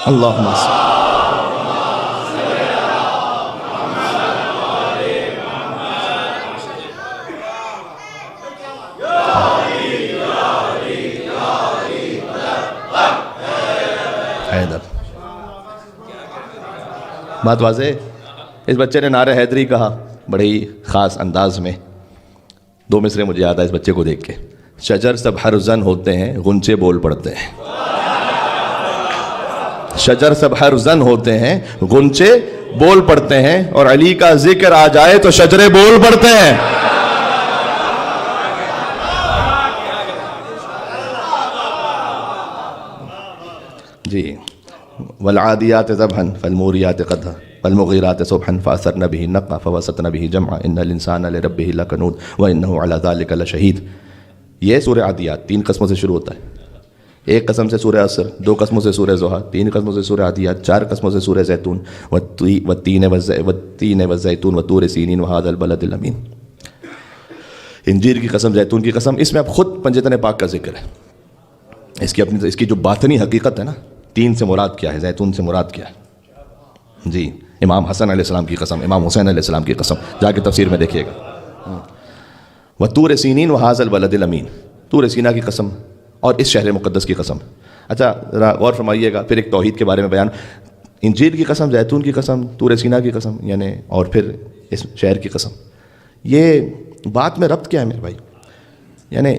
اللہم حیدر. بات واضح. اس بچے نے نعرہ حیدری کہا بڑے ہی خاص انداز میں. 2 مصرے مجھے یاد آئے اس بچے کو دیکھ کے. شجر سب ہر زن ہوتے ہیں، غنچے بول پڑتے ہیں. شجر سب ہر زن ہوتے ہیں، غنچے بول پڑتے ہیں، اور علی کا ذکر آ جائے تو شجرے بول پڑتے ہیں. جی والعادیات ضبحا فالموریات قدحا والمغیرات صبحا فاثرن به نقعا فوسطن به جمعا ان الانسان لربه لکنود وانه على ذلك لشہید. یہ سورہ عادیات 3 قسموں سے شروع ہوتا ہے. 1 قسم سے سورہ عصر، 2 قسموں سے سورہ ضحیٰ، 3 قسموں سے سورہ عادیات، 4 قسموں سے سورہ زیتون والتین والزیتون وطور سینین وہذا البلد الامین. انجیر کی قسم، زیتون کی قسم. اس میں اب خود پنجتن پاک کا ذکر ہے. اس کی جو باطنی حقیقت ہے نا، 3 سے مراد کیا ہے، زیتون سے مراد کیا ہے. جی امام حسن علیہ السلام کی قسم، امام حسین علیہ السلام کی قسم، جا کے تفسیر میں دیکھیے گا. وطور سینین وہذا البلد الامین، طور سینا کی قسم اور اس شہر مقدس کی قسم. اچھا ذرا غور فرمائیے گا. پھر ایک توحید کے بارے میں بیان. انجیر کی قسم، زیتون کی قسم، طور سینا کی قسم، یعنی اور پھر اس شہر کی قسم. یہ بات میں ربط کیا ہے میرے بھائی؟ یعنی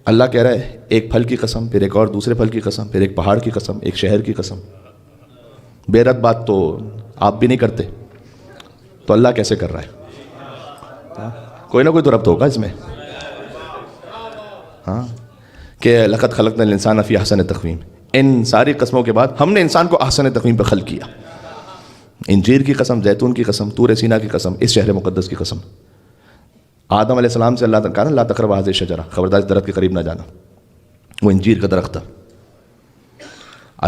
اللہ کہہ رہا ہے ایک پھل کی قسم، پھر ایک اور دوسرے پھل کی قسم، پھر ایک پہاڑ کی قسم، ایک شہر کی قسم. بے ربط بات تو آپ بھی نہیں کرتے، تو اللہ کیسے کر رہا ہے؟ کوئی نہ کوئی تو ربط ہوگا اس میں. ہاں کہ لقد خلقنا الانسان فی احسن تقویم. ان ساری قسموں کے بعد ہم نے انسان کو احسن تقویم پہ خلق کیا. انجیر کی قسم، زیتون کی قسم، طور سینا کی قسم، اس شہر مقدس کی قسم. آدم علیہ السلام سے اللہ تعالیٰ کہا نا لا تقربوا هذه الشجرة، خبردار اس درخت کے قریب نہ جانا. وہ انجیر کا درخت تھا.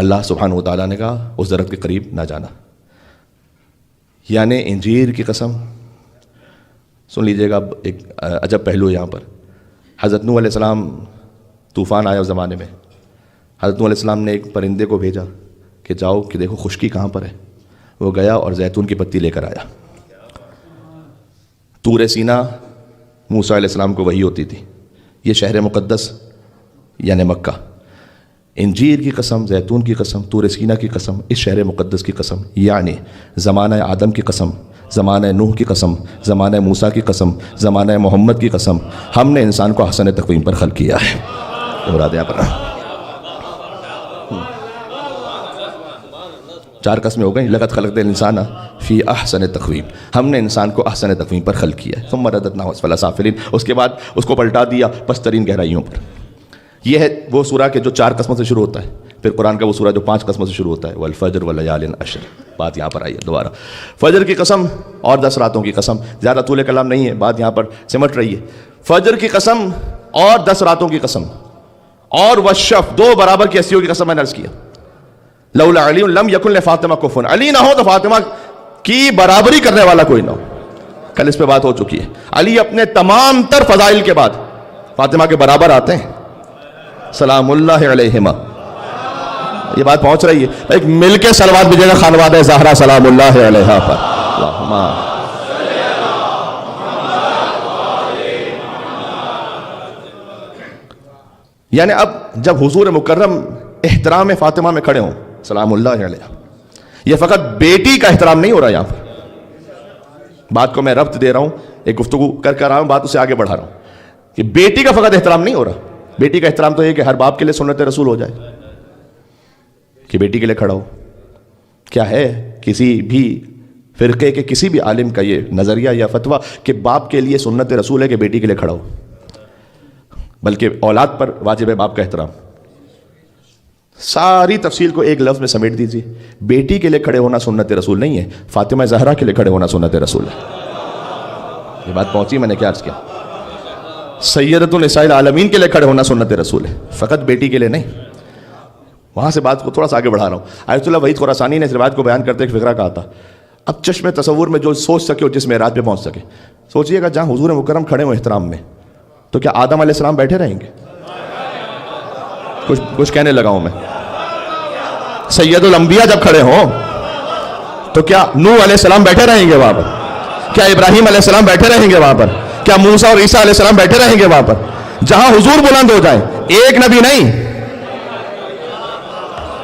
اللہ سبحانہ و تعالیٰ نے کہا اس درخت کے قریب نہ جانا. یعنی انجیر کی قسم. سن لیجئے گا ایک عجب پہلو یہاں پر. حضرت نوح علیہ السلام طوفان آیا اس زمانے میں. حضرت نوح علیہ السلام نے ایک پرندے کو بھیجا کہ جاؤ کہ دیکھو خشکی کہاں پر ہے. وہ گیا اور زیتون کی پتی لے کر آیا. طور سینا موسیٰ علیہ السلام کو وحی ہوتی تھی. یہ شہر مقدس یعنی مکہ. انجیر کی قسم، زیتون کی قسم، طور سینا کی قسم، اس شہر مقدس کی قسم. یعنی زمانہ آدم کی قسم، زمانہ نوح کی قسم، زمانہ موسیٰ کی قسم، زمانہ محمد کی قسم، ہم نے انسان کو حسن تقویم پر خلق کیا ہے. مراد یہاں پر 4 قسمیں ہو گئیں. لقد خلقنا الانسان فی احسن تقویم, ہم نے انسان کو احسن تقویم پر خلق کیا ہے. ثم رددناہ اسفل سافلین, اس کے بعد اس کو پلٹا دیا پسترین گہرائیوں پر. یہ ہے وہ سورہ کہ جو 4 قسموں سے شروع ہوتا ہے. پھر قرآن کا وہ سورہ جو 5 قسموں سے شروع ہوتا ہے, والفجر وليال عشر. بات یہاں پر آئی ہے دوبارہ, فجر کی قسم اور 10 راتوں کی قسم. زیادہ طول کلام نہیں ہے, بات یہاں پر سمٹ رہی ہے. فجر کی قسم اور 10 راتوں کی قسم, اور والشفع, 2 برابر کی ہستیوں کی قسم میں نے عرض کیا. لولا علی لم یکن لفاطمہ کفوا, علی نہ ہو تو فاطمہ کی برابری کرنے والا کوئی نہ ہو. کل اس پہ بات ہو چکی ہے. علی اپنے تمام تر فضائل کے بعد فاطمہ کے برابر آتے ہیں, سلام اللہ علیہما. یہ بات پہنچ رہی ہے. ایک مل کے صلوات بھیجے گا خانوادہ زہرا سلام اللہ علیہا پر. اللہم یعنی اب جب حضور مکرم احترام فاطمہ میں کھڑے ہوں سلام اللہ علیہ, یہ فقط بیٹی کا احترام نہیں ہو رہا. یہاں پر بات کو میں ربط دے رہا ہوں, ایک گفتگو کر رہا ہوں, بات اسے آگے بڑھا رہا ہوں کہ بیٹی کا فقط احترام نہیں ہو رہا. بیٹی کا احترام تو یہ کہ ہر باپ کے لیے سنت رسول ہو جائے کہ بیٹی کے لیے کھڑا ہو. کیا ہے کسی بھی فرقے کے کسی بھی عالم کا یہ نظریہ یا فتویٰ کہ باپ کے لیے سنت رسول ہے کہ بیٹی کے لیے کھڑا ہو؟ بلکہ اولاد پر واجب ہے باپ کا احترام. ساری تفصیل کو ایک لفظ میں سمیٹ دیجیے, بیٹی کے لیے کھڑے ہونا سنت رسول نہیں ہے, فاطمہ زہرا کے لیے کھڑے ہونا سنت رسول ہے. یہ بات پہنچی, میں نے کیا عرض کیا؟ سیدۃ النساء العالمین کے لیے کھڑے ہونا سنت رسول ہے, فقط بیٹی کے لیے نہیں. وہاں سے بات کو تھوڑا سا آگے بڑھا رہا ہوں. آیت اللہ وحید خراسانی نے اس روایت کو بیان کرتے ایک فقرہ کہا تھا. اب چشم تصور میں جو سوچ سکے اور جس معراج پہ پہنچ سکے, سوچئے گا جہاں حضور مکرم کھڑے ہوں احترام میں, تو کیا آدم علیہ السلام بیٹھے رہیں گے؟ کچھ کہنے لگا ہوں میں. سید الانبیاء جب کھڑے ہوں تو کیا نوح علیہ السلام بیٹھے رہیں گے وہاں پر؟ کیا ابراہیم علیہ السلام بیٹھے رہیں گے وہاں پر؟ کیا موسیٰ اور عیسیٰ علیہ السلام بیٹھے رہیں گے وہاں پر؟ جہاں حضور بلند ہو جائیں, ایک نبی نہیں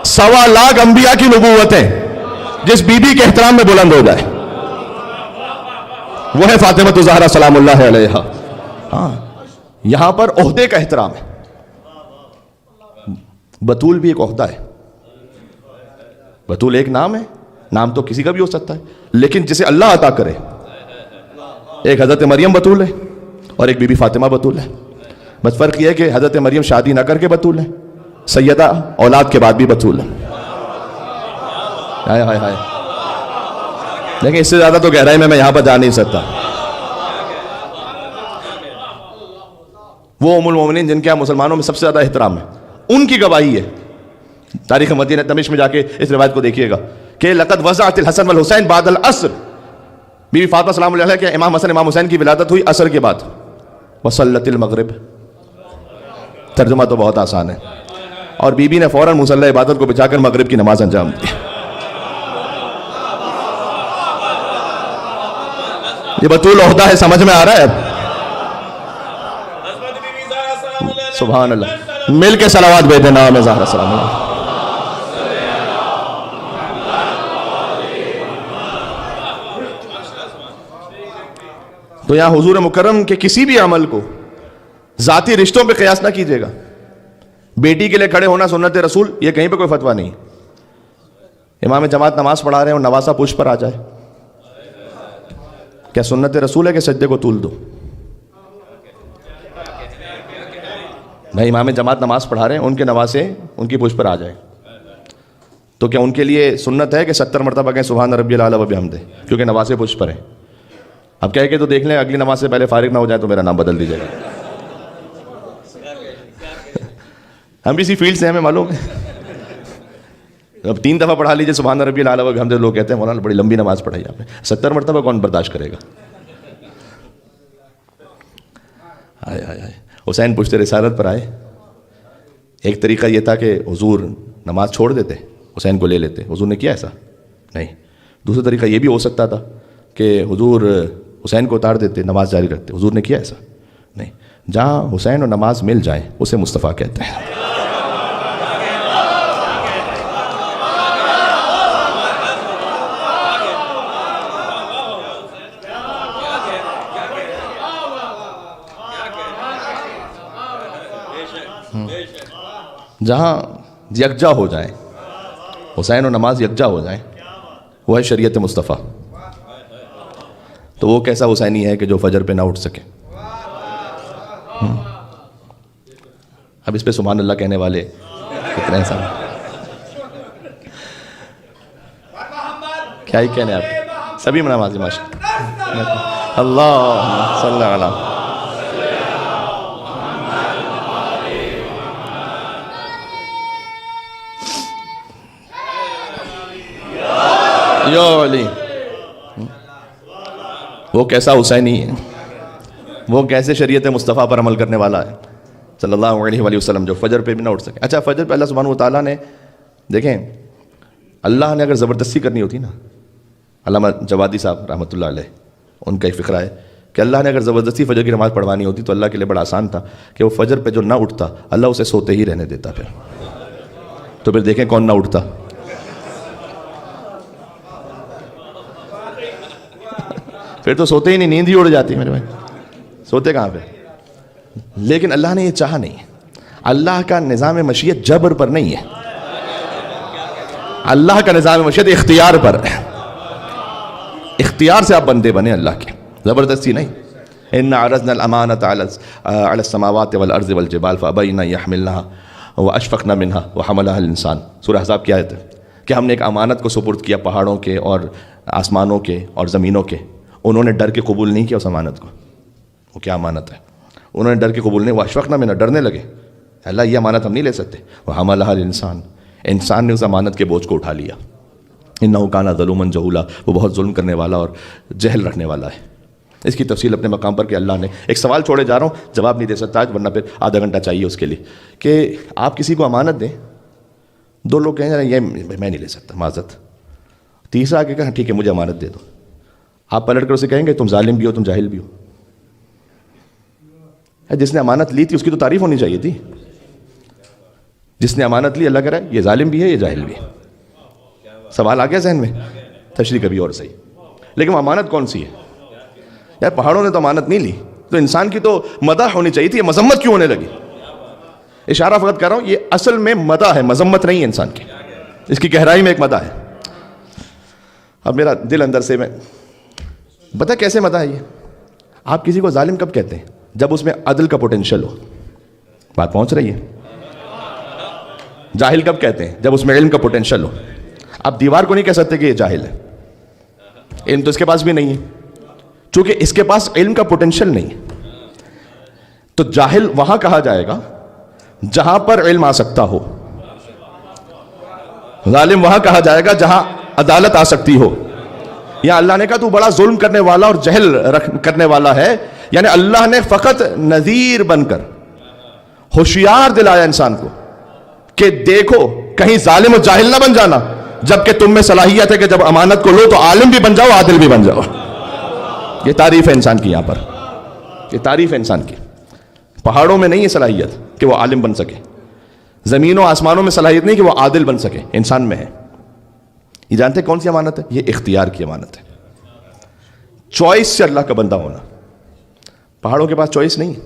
1.25 لاکھ انبیاء کی نبوتیں جس بی بی کے احترام میں بلند ہو جائے, وہ ہے فاطمہ الزہرا سلام اللہ علیہا. ہاں, یہاں پر عہدے کا احترام ہے. بطول بھی ایک عہدہ ہے. بطول ایک نام ہے, نام تو کسی کا بھی ہو سکتا ہے, لیکن جسے اللہ عطا کرے. ایک حضرت مریم بطول ہے اور ایک بی بی فاطمہ بطول ہے. بس فرق یہ ہے کہ حضرت مریم شادی نہ کر کے بطول ہے, سیدہ اولاد کے بعد بھی بطول ہے. ہائے ہائے ہائے, لیکن اس سے زیادہ تو گہرائی میں یہاں پر جا نہیں سکتا. وہ ام المومنین جن کے مسلمانوں میں سب سے زیادہ احترام ہے, ان کی گواہی ہے. تاریخ مدینہ دمشق میں جا کے اس روایت کو دیکھیے گا کہ لقد وضعت الحسن والحسین بعد العصر, بی بی فاطمہ سلام اللہ علیہ کہ امام حسن امام حسین کی ولادت ہوئی عصر کے بعد. وصلت المغرب, ترجمہ تو بہت آسان ہے, اور بی بی نے فوراً مصلی عبادت کو بچا کر مغرب کی نماز انجام دی. یہ بطول عہدہ ہے, سمجھ میں آ رہا ہے اب؟ سبحان اللہ. مل کے صلوات بھیجے نام زہرا سلام اللہ. تو یہاں حضور مکرم کے کسی بھی عمل کو ذاتی رشتوں پہ قیاس نہ کیجیے گا. بیٹی کے لیے کھڑے ہونا سنت رسول, یہ کہیں پہ کوئی فتویٰ نہیں. امام جماعت نماز پڑھا رہے ہیں اور نواسا پوچھ پر آ جائے, کیا سنت رسول ہے کہ سجدے کو طول دو؟ بھائی امام جماعت نماز پڑھا رہے ہیں, ان کے نواسے ان کی پوچھ پر آ جائے, تو کیا ان کے لیے سنت ہے کہ 70 مرتبہ کہیں سبحان ربی الاعلی و بحمدہ, کیونکہ نواسے پوچھ پر ہیں؟ اب کہہ کے تو دیکھ لیں, اگلی نماز سے پہلے فارغ نہ ہو جائے تو میرا نام بدل دیجیے گا. ہم بھی اسی فیلڈ سے, ہمیں معلوم ہے. اب 3 دفعہ پڑھا لیجیے سبحان ربی الاعلی و بحمدہ, لوگ کہتے ہیں مولانا بڑی لمبی نماز پڑھائی آپ نے, 70 مرتبہ کون برداشت کرے گا؟ ہائے ہائے ہائے. حسین پشت رسالت پر آئے, ایک طریقہ یہ تھا کہ حضور نماز چھوڑ دیتے, حسین کو لے لیتے. حضور نے کیا ایسا؟ نہیں. دوسرا طریقہ یہ بھی ہو سکتا تھا کہ حضور حسین کو اتار دیتے, نماز جاری رکھتے. حضور نے کیا ایسا؟ نہیں. جہاں حسین اور نماز مل جائیں اسے مصطفیٰ کہتے ہیں. جہاں یکجا ہو جائیں, حسین اور نماز یکجا ہو جائیں, وہ ہے شریعت مصطفیٰ. تو وہ کیسا حسینی ہے کہ جو فجر پہ نہ اٹھ سکے؟ اب اس پہ سبحان اللہ کہنے والے کتنے ہیں سارے؟ کیا ہی کہنے آپ سبھی نمازی ماشاء اللہ صلی اللہ علیہ. یا علی وہ کیسا حسینی ہے، وہ کیسے شریعت مصطفیٰ پر عمل کرنے والا ہے صلی اللہ علیہ وآلہ وسلم، جو فجر پہ بھی نہ اٹھ سکے. اچھا فجر پہ اللہ سبحانہ و تعالیٰ نے دیکھیں، اللہ نے اگر زبردستی کرنی ہوتی نا، علامہ جوادی صاحب رحمۃ اللہ علیہ ان کا ایک فقرہ ہے کہ اللہ نے اگر زبردستی فجر کی نماز پڑھوانی ہوتی تو اللہ کے لیے بڑا آسان تھا کہ وہ فجر پہ جو نہ اٹھتا اللہ اسے سوتے ہی رہنے دیتا. پھر دیکھیں کون نہ اٹھتا. پھر تو سوتے ہی نہیں، نیند ہی اڑ جاتی میرے بھائی، سوتے کہاں پہ. لیکن اللہ نے یہ چاہا نہیں. اللہ کا نظام مشیت جبر پر نہیں ہے، اللہ کا نظام مشیت اختیار پر ہے. اختیار سے آپ بندے بنے اللہ کے، زبردستی نہیں. اِنَّا عَرَضْنَا الْأَمَانَةَ عَلَى السَّمَاوَاتِ وَالْأَرْضِ وَالْجِبَالِ فَأَبَيْنَ أَن يَحْمِلْنَهَا وَأَشْفَقْنَ مِنْهَا وَحَمَلَهَا الْإِنسَانُ. سورہ احزاب کی آیت ہے کہ ہم نے ایک امانت کو سپرد کیا پہاڑوں کے اور آسمانوں کے اور زمینوں کے. انہوں نے ڈر کے قبول نہیں کیا اس امانت کو. وہ کیا امانت ہے؟ انہوں نے ڈر کے قبول نہیں. وَأَشْفَقْنَ مِنْهَا، ڈرنے لگے اللہ یہ امانت ہم نہیں لے سکتے. وَحَمَلَهَا الْإِنسَانُ، انسان نے اس امانت کے بوجھ کو اٹھا لیا. انہو کان ظلوما جہولا، وہ بہت ظلم کرنے والا اور جہل رکھنے والا ہے. اس کی تفصیل اپنے مقام پر کہ اللہ نے ایک سوال چھوڑے جا رہا ہوں، جواب نہیں دے سکتا آج، ورنہ پھر آدھا گھنٹہ چاہیے اس کے لیے. کہ آپ کسی کو امانت دیں، دو لوگ کہیں یہ میں نہیں لے سکتا معذرت، تیسرا آ کے کہا ٹھیک ہے مجھے امانت دے دو. آپ پلٹ کر اسے کہیں گے تم ظالم بھی ہو، تم جاہل بھی ہو. جس نے امانت لی تھی اس کی تو تعریف ہونی چاہیے تھی. جس نے امانت لی اللہ کہہ رہا ہے یہ ظالم بھی ہے یہ جاہل بھی ہے. سوال آ گیا ذہن میں؟ تشریح کبھی اور صحیح. لیکن وہ امانت کون سی ہے یار؟ پہاڑوں نے تو امانت نہیں لی، تو انسان کی تو مدح ہونی چاہیے تھی. یہ مذمت کیوں ہونے لگی؟ اشارہ فقط کر رہا ہوں، یہ اصل میں مدح ہے، مذمت نہیں ہے انسان کی. اس کی گہرائی میں ایک مدح ہے. اب میرا دل اندر سے میں بتا کیسے مدح ہے یہ. آپ کسی کو ظالم کب کہتے ہیں؟ جب اس میں عدل کا پوٹینشل ہو. بات پہنچ رہی ہے؟ جاہل کب کہتے ہیں؟ جب اس میں علم کا پوٹینشل ہو. آپ دیوار کو نہیں کہہ سکتے کہ یہ جاہل ہے، علم تو اس کے پاس بھی نہیں ہے، چونکہ اس کے پاس علم کا پوٹینشل نہیں ہے. تو جاہل وہاں کہا جائے گا جہاں پر علم آ سکتا ہو، ظالم وہاں کہا جائے گا جہاں عدالت آ سکتی ہو. یا اللہ نے کہا تو بڑا ظلم کرنے والا اور جہل کرنے والا ہے، یعنی اللہ نے فقط نذیر بن کر ہوشیار دلایا انسان کو کہ دیکھو کہیں ظالم و جاہل نہ بن جانا، جبکہ تم میں صلاحیت ہے کہ جب امانت کو لو تو عالم بھی بن جاؤ عادل بھی بن جاؤ. یہ تعریف ہے انسان کی. یہاں پر یہ تعریف ہے انسان کی. پہاڑوں میں نہیں ہے صلاحیت کہ وہ عالم بن سکے، زمینوں آسمانوں میں صلاحیت نہیں کہ وہ عادل بن سکے، انسان میں ہے. یہ جانتے ہیں کون سی امانت ہے؟ یہ اختیار کی امانت ہے. چوائس سے اللہ کا بندہ ہونا. پہاڑوں کے پاس چوائس نہیں ہے،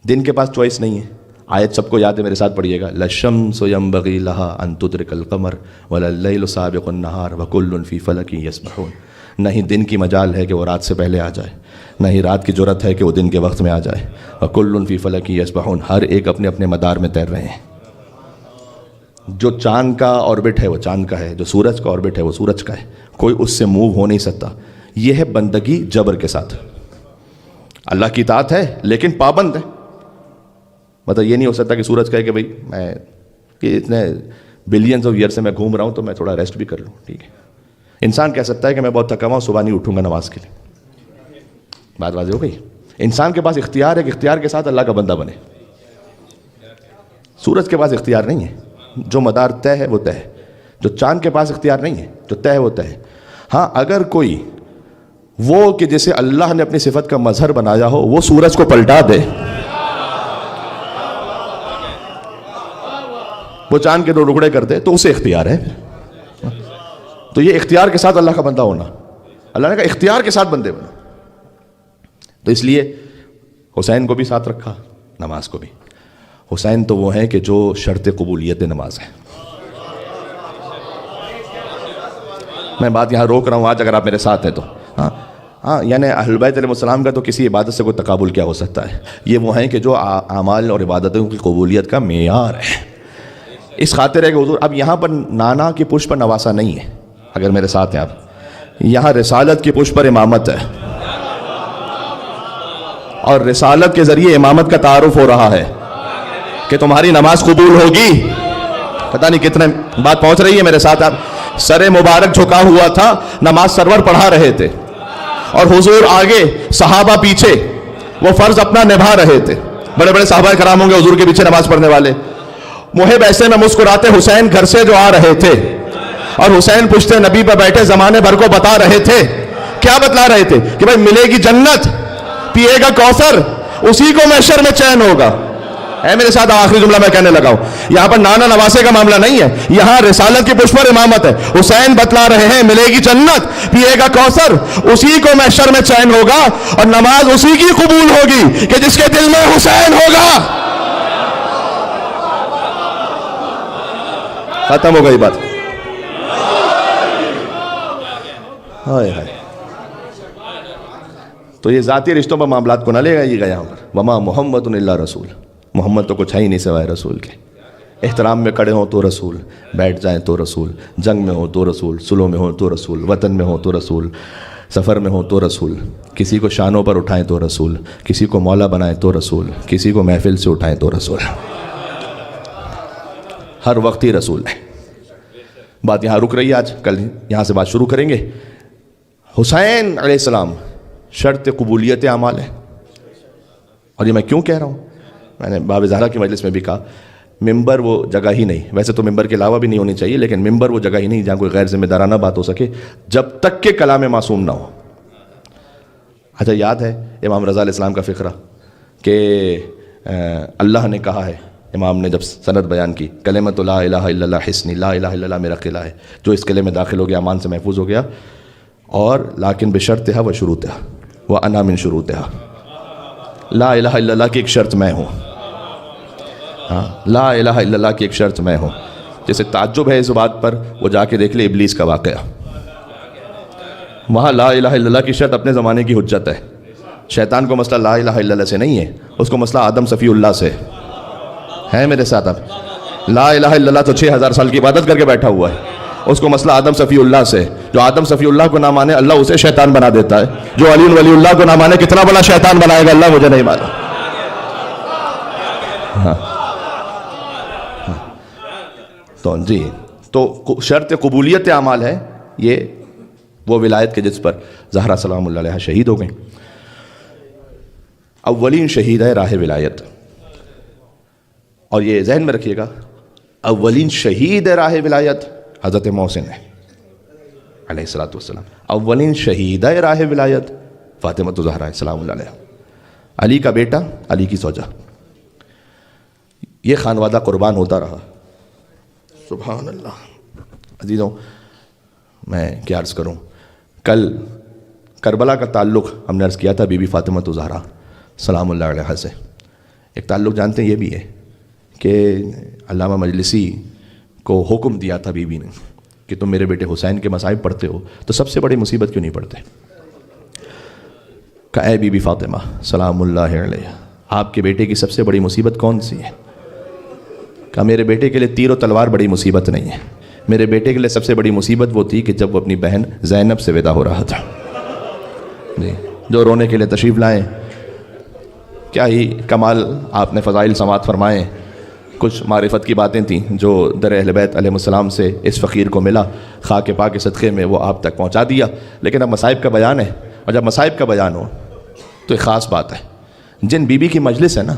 دن کے پاس چوائس نہیں ہے. آیت سب کو یاد ہے، میرے ساتھ پڑھیے گا. لَلشَّمْسُ يَنبَغِي لَهَا أَن تُدْرِكَ الْقَمَرَ وَلَا اللَّيْلُ سَابِقُ النَّهَارِ وَكُلٌّ فِي فَلَكٍ يَسْبَحُونَ. نہ ہی دن کی مجال ہے کہ وہ رات سے پہلے آ جائے، نہ ہی رات کی جرت ہے کہ وہ دن کے وقت میں آ جائے. وَكُلٌّ فِي فَلَكٍ يَسْبَحُونَ. ہر ایک اپنے اپنے مدار میں تیر رہے ہیں. جو چاند کا آربٹ ہے وہ چاند کا ہے، جو سورج کا آربٹ ہے وہ سورج کا ہے. کوئی اس سے موو ہو نہیں سکتا. یہ ہے بندگی جبر کے ساتھ. اللہ کی اطاعت ہے لیکن پابند ہے. مطلب یہ نہیں ہو سکتا کہ سورج کہے کہ بھائی میں کہ اتنے بلینز آف ایئر سے میں گھوم رہا ہوں تو میں تھوڑا ریسٹ بھی کر لوں. ٹھیک ہے. انسان کہہ سکتا ہے کہ میں بہت تھکا ہوا ہوں، صبح نہیں اٹھوں گا نماز کے لیے. بات واضح ہو گئی. انسان کے پاس اختیار ہے کہ اختیار کے ساتھ اللہ کا بندہ بنے. سورج کے پاس اختیار نہیں ہے. جو مدار طے ہے وہ طے ہے. جو چاند کے پاس اختیار نہیں ہے، جو طے ہے وہ طے ہے. ہاں اگر کوئی وہ کہ جسے اللہ نے اپنی صفت کا مظہر بنایا ہو وہ سورج کو پلٹا دے، وہ چاند کے دو ٹکڑے کر دے، تو اسے اختیار ہے. تو یہ اختیار کے ساتھ اللہ کا بندہ ہونا. اللہ نے کہا اختیار کے ساتھ بندے بنا. تو اس لیے حسین کو بھی ساتھ رکھا، نماز کو بھی. حسین تو وہ ہیں کہ جو شرط قبولیت نماز ہے. میں بات یہاں روک رہا ہوں آج اگر آپ میرے ساتھ ہیں تو. ہاں یعنی اہل بیت علیہ السلام کا تو کسی عبادت سے کوئی تقابل کیا ہو سکتا ہے. یہ وہ ہیں کہ جو اعمال اور عبادتوں کی قبولیت کا معیار ہے. اس خاطر ہے کہ حضور اب یہاں پر نانا کی پشت پر نواسا نہیں ہے. اگر میرے ساتھ ہیں آپ, یہاں رسالت کی پشت پر امامت ہے, اور رسالت کے ذریعے امامت کا تعارف ہو رہا ہے کہ تمہاری نماز قبول ہوگی. پتہ نہیں کتنے بات پہنچ رہی ہے میرے ساتھ آپ. سر مبارک جھکا ہوا تھا, نماز سرور پڑھا رہے تھے, اور حضور آگے, صحابہ پیچھے, وہ فرض اپنا نبھا رہے تھے. بڑے بڑے صحابہ کرام ہوں گے حضور کے پیچھے نماز پڑھنے والے. محب ایسے میں مسکراتے حسین گھر سے جو آ رہے تھے, اور حسین پوچھتے نبی پہ بیٹھے زمانے بھر کو بتا رہے تھے. کیا بتلا رہے تھے؟ کہ بھائی ملے گی جنت, پیے گا کوثر, اسی کو محشر میں چین ہوگا. اے میرے ساتھ آخری جملہ میں کہنے لگا ہوں. یہاں پر نانا نواسے کا معاملہ نہیں ہے, یہاں رسالت کی پشت پر امامت ہے. حسین بتلا رہے ہیں ملے گی جنت, پیے گا کوثر, اسی کو محشر میں چین ہوگا, اور نماز اسی کی قبول ہوگی کہ جس کے دل میں حسین ہوگا. ختم ہو گئی بات. ہائے ہائے. تو یہ ذاتی رشتوں پر معاملات کو نہ لے گا یہاں پر. وما محمد الا رسول, محمد تو کچھ ہے ہی نہیں سوائے رسول کے. احترام میں کھڑے ہوں تو رسول, بیٹھ جائیں تو رسول, جنگ میں ہو تو رسول, سلو میں ہو تو رسول, وطن میں ہو تو رسول, سفر میں ہو تو رسول, کسی کو شانوں پر اٹھائیں تو رسول, کسی کو مولا بنائیں تو رسول, کسی کو محفل سے اٹھائیں تو رسول. ہر وقت ہی رسول ہے. بات یہاں رک رہی ہے, آج کل یہاں سے بات شروع کریں گے. حسین علیہ السلام شرط قبولیت اعمال ہے. اور یہ میں کیوں کہہ رہا ہوں, میں نے باب زہرا کی مجلس میں بھی کہا, ممبر وہ جگہ ہی نہیں, ویسے تو ممبر کے علاوہ بھی نہیں ہونی چاہیے, لیکن ممبر وہ جگہ ہی نہیں جہاں کوئی غیر ذمہ دارانہ بات ہو سکے جب تک کہ کلام معصوم نہ ہو. اچھا یاد ہے امام رضا علیہ السلام کا فقرہ کہ اللہ نے کہا ہے, امام نے جب سند بیان کی, کلمۃ لا الہ الا اللہ حصنی, لا الہ الا اللہ میرا قلعہ ہے, جو اس قلعے میں داخل ہو گیا امان سے محفوظ ہو گیا. اور لیکن بشرطہا و شروطہا وانا من شروطہا, لا الہ الا اللہ کی ایک شرط میں ہوں. ہاں, لا الہ الا اللہ کی ایک شرط میں ہوں. جیسے تعجب ہے اس بات پر, وہ جا کے دیکھ لے ابلیس کا واقعہ. وہاں لا الہ الا اللہ کی شرط اپنے زمانے کی حجت ہے. شیطان کو مسئلہ لا الہ الا اللہ سے نہیں ہے, اس کو مسئلہ آدم صفی اللہ سے ہے. میرے ساتھ اب لا الہ الا اللہ تو 6000 سال کی عبادت کر کے بیٹھا ہوا ہے, اس کو مسئلہ آدم صفی اللہ سے. جو آدم صفی اللہ کو نہ مانے اللہ اسے شیطان بنا دیتا ہے. جو علی ولی اللہ کو نہ مانے کتنا بڑا شیطان بنائے گا اللہ مجھے نہیں معلوم. تو جی, تو شرط قبولیت اعمال ہے یہ وہ ولایت کے جس پر زہرا سلام اللہ علیہ شہید ہو گئیں. اولین شہید ہے راہ ولایت, اور یہ ذہن میں رکھیے گا, اولین شہید ہے راہ ولایت حضرت محسن ہے علیہ الصلوۃ والسلام. اولین شہید ہے راہ ولایت فاطمہ زہرا سلام اللہ علیہ. علی کا بیٹا, علی کی زوجہ, یہ خانوادہ قربان ہوتا رہا. سبحان اللہ. عزیزوں میں کیا عرض کروں, کل کربلا کا تعلق ہم نے عرض کیا تھا بی بی فاطمہ زہرا سلام اللہ علیہ سے. ایک تعلق جانتے ہیں یہ بھی ہے کہ علامہ مجلسی کو حکم دیا تھا بی بی نے کہ تم میرے بیٹے حسین کے مصائب پڑھتے ہو تو سب سے بڑی مصیبت کیوں نہیں پڑھتے. کہ اے بی بی فاطمہ سلام اللہ علیہ, آپ کے بیٹے کی سب سے بڑی مصیبت کون سی ہے؟ کہ میرے بیٹے کے لیے تیر و تلوار بڑی مصیبت نہیں ہے, میرے بیٹے کے لیے سب سے بڑی مصیبت وہ تھی کہ جب وہ اپنی بہن زینب سے ودا ہو رہا تھا. جی, جو رونے کے لیے تشریف لائیں, کیا ہی کمال آپ نے فضائل سماعت فرمائے. کچھ معرفت کی باتیں تھیں جو در اہل بیت علیہ السلام سے اس فقیر کو ملا, خاک پاک کے صدقے میں وہ آپ تک پہنچا دیا. لیکن اب مصائب کا بیان ہے, اور جب مصائب کا بیان ہو تو ایک خاص بات ہے. جن بی بی کی مجلس ہے نا,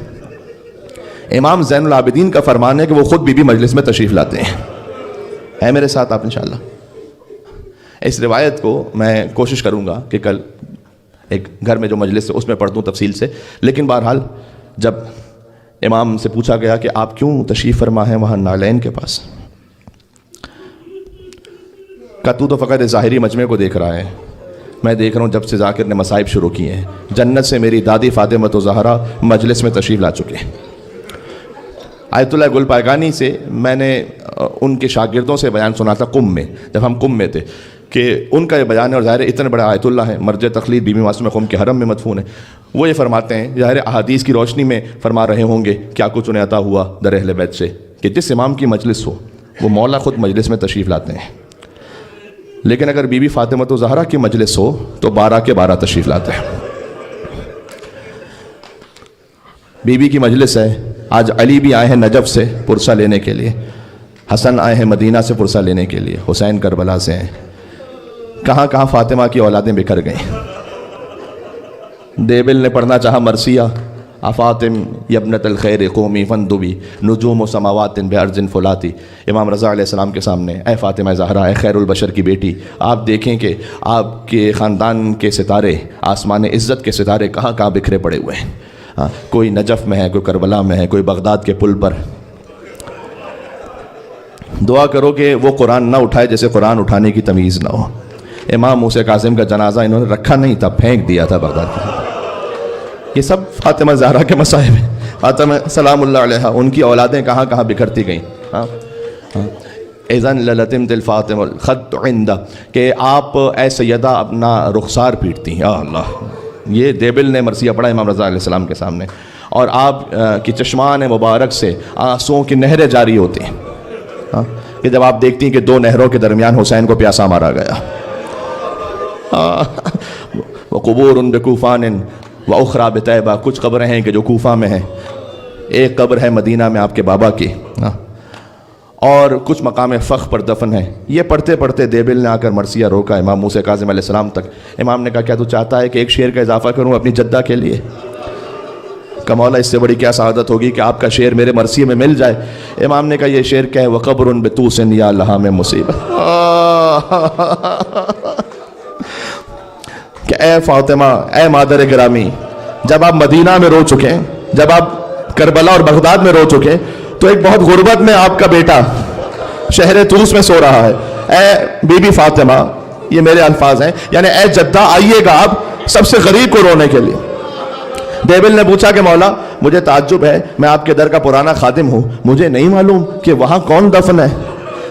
امام زین العابدین کا فرمان ہے کہ وہ خود بی بی مجلس میں تشریف لاتے ہیں. ہے میرے ساتھ آپ انشاءاللہ. اس روایت کو میں کوشش کروں گا کہ کل ایک گھر میں جو مجلس ہے اس میں پڑھ دوں تفصیل سے. لیکن بہرحال جب امام سے پوچھا گیا کہ آپ کیوں تشریف فرما ہیں وہاں نالین کے پاس, کہ تو فقط ظاہری مجمع کو دیکھ رہا ہے, میں دیکھ رہا ہوں جب سے ذاکر نے مصائب شروع کیے ہیں جنت سے میری دادی فاطمہ زہرا مجلس میں تشریف لا چکے ہیں. آیت اللہ گل پائگانی سے میں نے ان کے شاگردوں سے بیان سنا تھا قم میں, جب ہم قم میں تھے. کہ ان کا یہ بیان ہے، اور ظاہر اتنے بڑے آیت اللہ ہیں، مرجع تخلید بی بی معصومہ قوم کے حرم میں مدفون ہے، وہ یہ فرماتے ہیں، ظاہر احادیث کی روشنی میں فرما رہے ہوں گے کیا کچھ انہیں عطا ہوا در اہل بیت سے، کہ جس امام کی مجلس ہو وہ مولا خود مجلس میں تشریف لاتے ہیں، لیکن اگر بی بی فاطمہ الزہرا کی مجلس ہو تو 12 کے 12 تشریف لاتے ہیں۔ بی بی کی مجلس ہے، آج علی بھی آئے ہیں نجف سے پرسہ لینے کے لیے، حسن آئے ہیں مدینہ سے پرسہ لینے کے لیے، حسین کربلا سے ہیں، کہاں کہاں فاطمہ کی اولادیں بکھر گئیں۔ دیبل نے پڑھنا چاہا مرثیہ، افاطم یبنت الخیر قومی فندبی نجوم و سماوات بعرض فلاتی، امام رضا علیہ السلام کے سامنے، اے فاطمہ زہرا، اے خیر البشر کی بیٹی، آپ دیکھیں کہ آپ کے خاندان کے ستارے، آسمان عزت کے ستارے کہاں کہاں بکھرے پڑے ہوئے ہیں، کوئی نجف میں ہے، کوئی کربلا میں ہے، کوئی بغداد کے پل پر۔ دعا کرو کہ وہ قرآن نہ اٹھائے جیسے قرآن اٹھانے کی تمیز نہ ہو۔ امام موسیٰ کاظم کا جنازہ انہوں نے رکھا نہیں تھا، پھینک دیا تھا بغداد کے۔ یہ سب فاطمہ زہرا کے مصائب ہیں۔ فاطمہ سلام اللہ علیہا، ان کی اولادیں کہاں کہاں بکھرتی گئیں۔ اذن للتمت الفاطمہ الخط عندہ، کہ آپ اے سیدہ اپنا رخسار پیٹتی ہیں۔ اللہ، یہ دیبل نے مرثیہ پڑھا امام رضا علیہ السلام کے سامنے، اور آپ کی چشمان مبارک سے آنسوؤں کی نہریں جاری ہوتی ہیں، کہ جب آپ دیکھتی ہیں کہ 2 نہروں کے درمیان حسین کو پیاسا مارا گیا۔ وقبور بکوفان واخری بطیبہ، کچھ قبریں ہیں کہ جو کوفہ میں ہیں، ایک قبر ہے مدینہ میں آپ کے بابا کی، اور کچھ مقام فخر پر دفن ہے۔ یہ پڑھتے پڑھتے دیبل نے آ کر مرثیہ روکا امام موسیٰ کاظم علیہ السلام تک۔ امام نے کہا کیا تو چاہتا ہے کہ ایک شعر کا اضافہ کروں اپنی جدہ کے لیے؟ کہ مولا اس سے بڑی کیا سعادت ہوگی کہ آپ کا شعر میرے مرثیے میں مل جائے۔ امام نے کہا یہ شعر کیا ہے؟ وقبر بطوس یا لہا میں مصیبت، کہ اے فاطمہ، اے مادر گرامی، جب آپ مدینہ میں رو چکے، جب آپ کربلا اور بغداد میں رو چکے، تو ایک بہت غربت میں آپ کا بیٹا شہر طوس میں سو رہا ہے۔ اے بی بی فاطمہ، یہ میرے الفاظ ہیں، یعنی اے جدہ آئیے گا آپ سب سے غریب کو رونے کے لیے۔ دیبل نے پوچھا کہ مولا مجھے تعجب ہے، میں آپ کے در کا پرانا خادم ہوں، مجھے نہیں معلوم کہ وہاں کون دفن ہے۔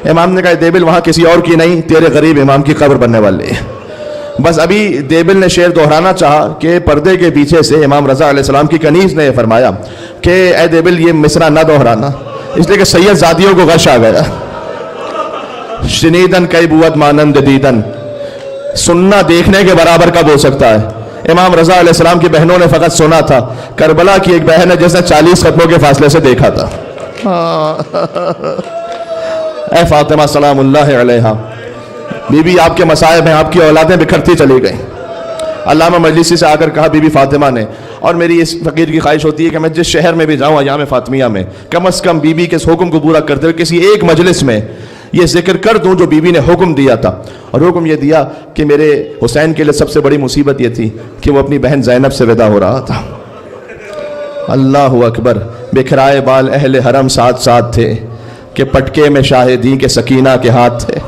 امام نے کہا دیبل وہاں کسی اور کی نہیں، تیرے غریب امام کی قبر بننے والی ہے۔ بس ابھی دیبل نے شعر دہرانا چاہا کہ پردے کے پیچھے سے امام رضا علیہ السلام کی کنیز نے فرمایا کہ اے دیبل یہ مصرع نہ دہرانا، اس لیے کہ سید زادیوں کو غش آ گیا۔ شنیدن کئی بوت مانند دیدن، سننا دیکھنے کے برابر کب ہو سکتا ہے؟ امام رضا علیہ السلام کی بہنوں نے فقط سنا تھا، کربلا کی ایک بہن ہے جس نے 40 قدموں کے فاصلے سے دیکھا تھا۔ اے فاطمہ سلام اللہ علیہا، بی بی آپ کے مصائب ہیں، آپ کی اولادیں بکھرتی چلی گئیں۔ علامہ مجلسی سے آ کر کہا بی بی فاطمہ نے، اور میری اس فقیر کی خواہش ہوتی ہے کہ میں جس شہر میں بھی جاؤں ایام فاطمیہ میں، کم از کم بی بی کے اس حکم کو پورا کرتے ہوئے کسی ایک مجلس میں یہ ذکر کر دوں جو بی بی نے حکم دیا تھا۔ اور حکم یہ دیا کہ میرے حسین کے لیے سب سے بڑی مصیبت یہ تھی کہ وہ اپنی بہن زینب سے ودا ہو رہا تھا۔ اللہ اکبر، بکھرائے بال اہل حرم ساتھ ساتھ تھے کہ پٹکے میں شاہدی کے سکینہ کے ہاتھ تھے۔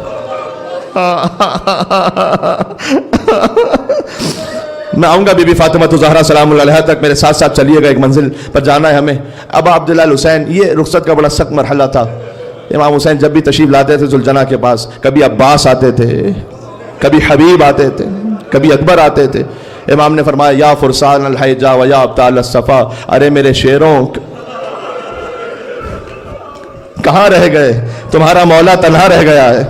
میں آؤں گا بی بی فاطمہ الزہرا سلام اللہ علیہا تک، میرے ساتھ ساتھ چلیے گا، ایک منزل پر جانا ہے ہمیں۔ ابا عبداللہ الحسین، یہ رخصت کا بڑا سخت مرحلہ تھا۔ امام حسین جب بھی تشریف لاتے تھے ذوالجناح کے پاس، کبھی عباس آتے تھے، کبھی حبیب آتے تھے، کبھی اکبر آتے تھے۔ امام نے فرمایا یا فرسان الحجا و یا ابطال الصفا، ارے میرے شیروں کہاں رہ گئے؟ تمہارا مولا تنہا رہ گیا ہے،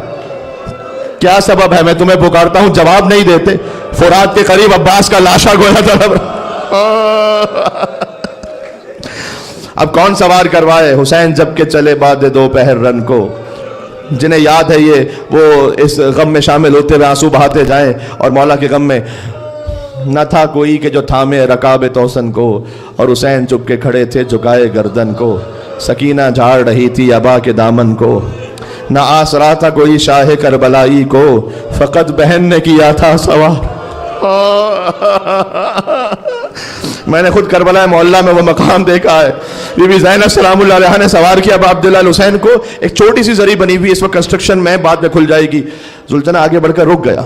کیا سبب ہے؟ میں تمہیں پکارتا ہوں جواب نہیں دیتے۔ فرات کے قریب عباس کا لاشا گویا تھا۔ اب کون سوار کروائے؟ حسین جب کہ چلے بعد دوپہر رن کو، جنہیں یاد ہے یہ وہ اس غم میں شامل ہوتے ہوئے آنسو بہاتے جائیں، اور مولا کے غم میں نہ تھا کوئی کہ جو تھامے رکاب توسن کو، اور حسین چپ کے کھڑے تھے جھکائے گردن کو، سکینہ جھاڑ رہی تھی ابا کے دامن کو، نہ آسرا تھا کوئی شاہ کربلائی کو، فقط بہن نے کیا تھا سوار۔ میں نے خود کربلا محلہ میں وہ مقام دیکھا ہے، بی بی زینب سلام اللہ علیہا نے سوار کیا ابا عبداللہ الحسین کو، ایک چھوٹی سی زری بنی ہوئی، اس وقت کنسٹرکشن میں، بعد میں کھل جائے گی۔ ذوالجناح آگے بڑھ کر رک گیا۔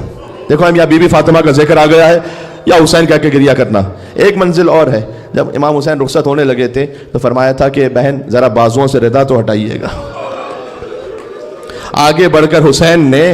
دیکھو ہم یا بی بی فاطمہ کا ذکر آ گیا ہے یا حسین کہہ کے گریہ کرنا۔ ایک منزل اور ہے، جب امام حسین رخصت ہونے لگے تھے تو فرمایا تھا کہ بہن ذرا بازوؤں سے ردا تو ہٹائیے گا۔ آگے بڑھ کر حسین نے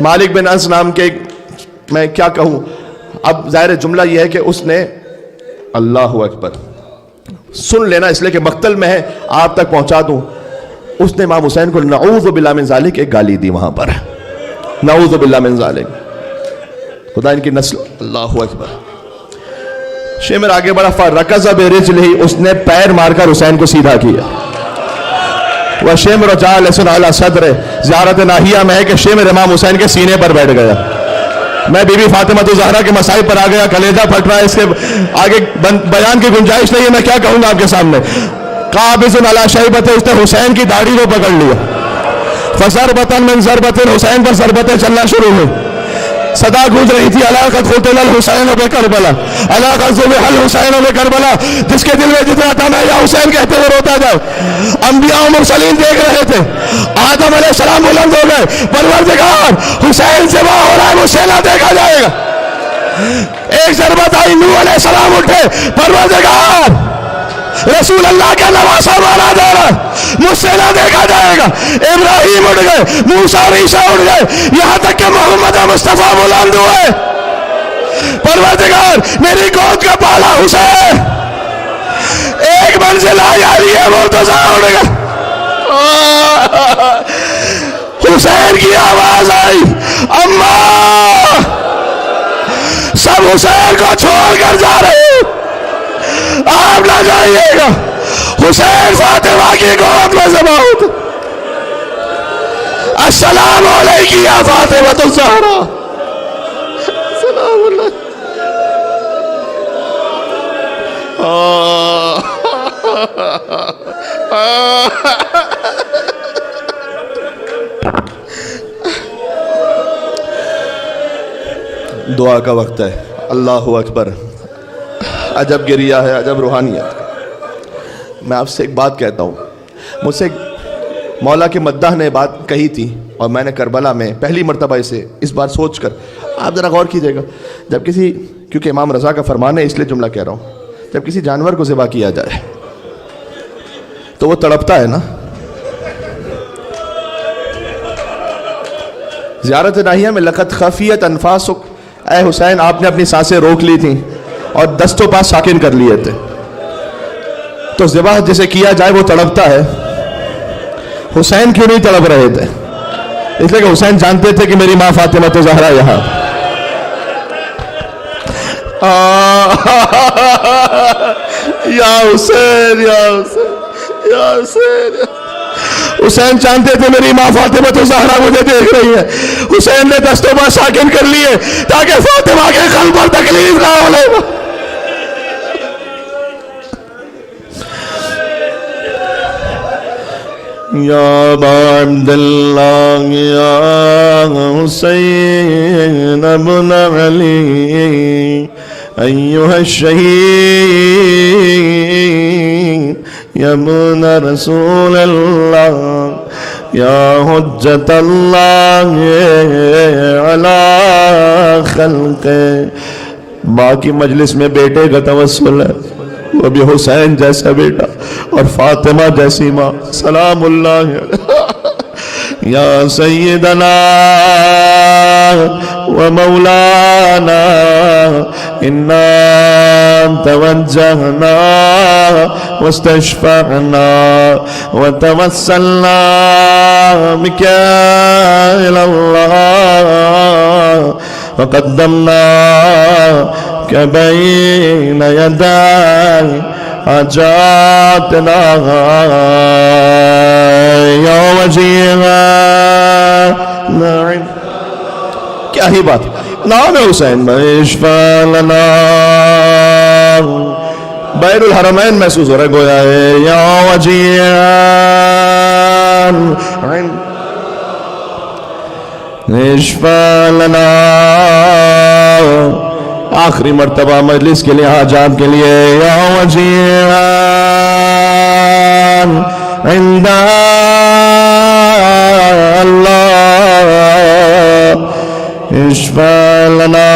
مالک بن انس نام کے، میں کیا کہوں، اب ظاہر جملہ یہ ہے کہ اس نے، اللہ اکبر، سن لینا اس لیے کہ مقتل میں ہے، آپ تک پہنچا دوں، اس نے امام حسین کو نعوذ باللہ من ذالک ایک گالی دی وہاں پر، نعوذ باللہ من ذالک، خدا ان کی نسل، اللہ اکبر۔ شیمر آگے بڑا، فرکز برجلہ، اس نے پیر مار کر حسین کو سیدھا کیا، وشیمر جالس علی صدر، زیارت ناہیہ میں ہے کہ شیمر امام حسین کے سینے پر بیٹھ گیا۔ میں بی بی فاطمہ الزہرا کے مصائب پر آ گیا، کلیجہ پھٹ رہا ہے، اس کے آگے بیان کی گنجائش نہیں ہے، میں کیا کہوں گا آپ کے سامنے۔ قابض علی شیبۃ، اس نے حسین کی داڑھی کو پکڑ لیا، فضربۃ من ضربۃ، حسین پر ضربتیں چلنا شروع ہوئی، صدا گونج رہی تھی، الا قد قتل الحسین بکربلا، الا قد ذبح الحسین بکربلا، جس کے دل میں جتنا تھا میں یا حسین کہتے ہوئے روتا جاؤ۔ انبیاء و مرسلین دیکھ رہے تھے، آدم علیہ السلام بلند ہو گئے، پروردگار حسین سے وہ ہو رہا ہے، مجھ سے نہ دیکھا جائے گا۔ ایک ضربت آئی، نوح علیہ السلام اٹھے، پروردگار رسول اللہ کا نواسا مارا جا رہا ہے، مجھ سے نہ دیکھا جائے گا۔ ابراہیم اٹھ گئے، موسیٰ اور عیسیٰ اٹھ گئے، یہاں تک کہ محمد مصطفیٰ بلند ہوئے، پروردگار میری گود کا بالا حسین، ایک منزل آئی آ رہی ہے، مرتضیٰ اٹھ گئے، حسین کی آواز آئی، اماں، سب حسین کو چھوڑ کر جا رہے ہیں، آپ نہ جائیے گا۔ حسین فاطمہ کی گود میں ذبح ہوتا، السلام علیکی یا فاطمہ الزہرا، السلام علیکم۔ دعا کا وقت ہے، اللہ اکبر، عجب گریہ ہے، عجب روحانیت۔ میں آپ سے ایک بات کہتا ہوں، مجھ سے مولا کے مداح نے بات کہی تھی، اور میں نے کربلا میں پہلی مرتبہ اسے اس بار سوچ کر، آپ ذرا غور کیجئے گا، جب کسی، کیونکہ امام رضا کا فرمان ہے اس لیے جملہ کہہ رہا ہوں، جب کسی جانور کو ذبح کیا جائے تو وہ تڑپتا ہے نا۔ زیارت ناہیہ میں لقد خفیت انفاسک، اے حسین آپ نے اپنی سانسیں روک لی تھیں اور دست و پا ساکن کر لیے تھے، تو ذبح جسے کیا جائے وہ تڑپتا ہے، حسین کیوں نہیں تڑپ رہے تھے؟ اس لیے کہ حسین جانتے تھے کہ میری ماں فاطمہ الزہرا یہاں، یا حسین یا حسین یا حسین، حسین جانتے تھے میری ماں فاطمہ الزہرا مجھے دیکھ رہی ہے، حسین نے دست و پا ساکن کر لیے تاکہ فاطمہ کے قلب پر تکلیف نہ ہو لے۔ یا ابا عبداللہ یا حسین ابن علی ایہا الشہید یا ابن رسول اللہ یا حجت اللہ علی خلق۔ باقی مجلس میں بیٹے کا توسل ہے، وہ بھی حسین جیسا بیٹا اور فاطمہ جیسی ماں، سلام اللہ علیہ۔ یا سیدنا و مولانا انا توجہنا واستشفعنا وتوسلنا بک الی اللہ وقدمنا بین یدی حاجاتنا یا وجیہا۔ کیا ہی بات، نام حسین اشفع لنا، بین الحرمین محسوس ہو رہا ہے گویا ہے، یا وجیہا اشفع لنا۔ آخری مرتبہ مجلس کے لیے، حاجات کے لیے، یا وجیہا عند اللہ اشفع لنا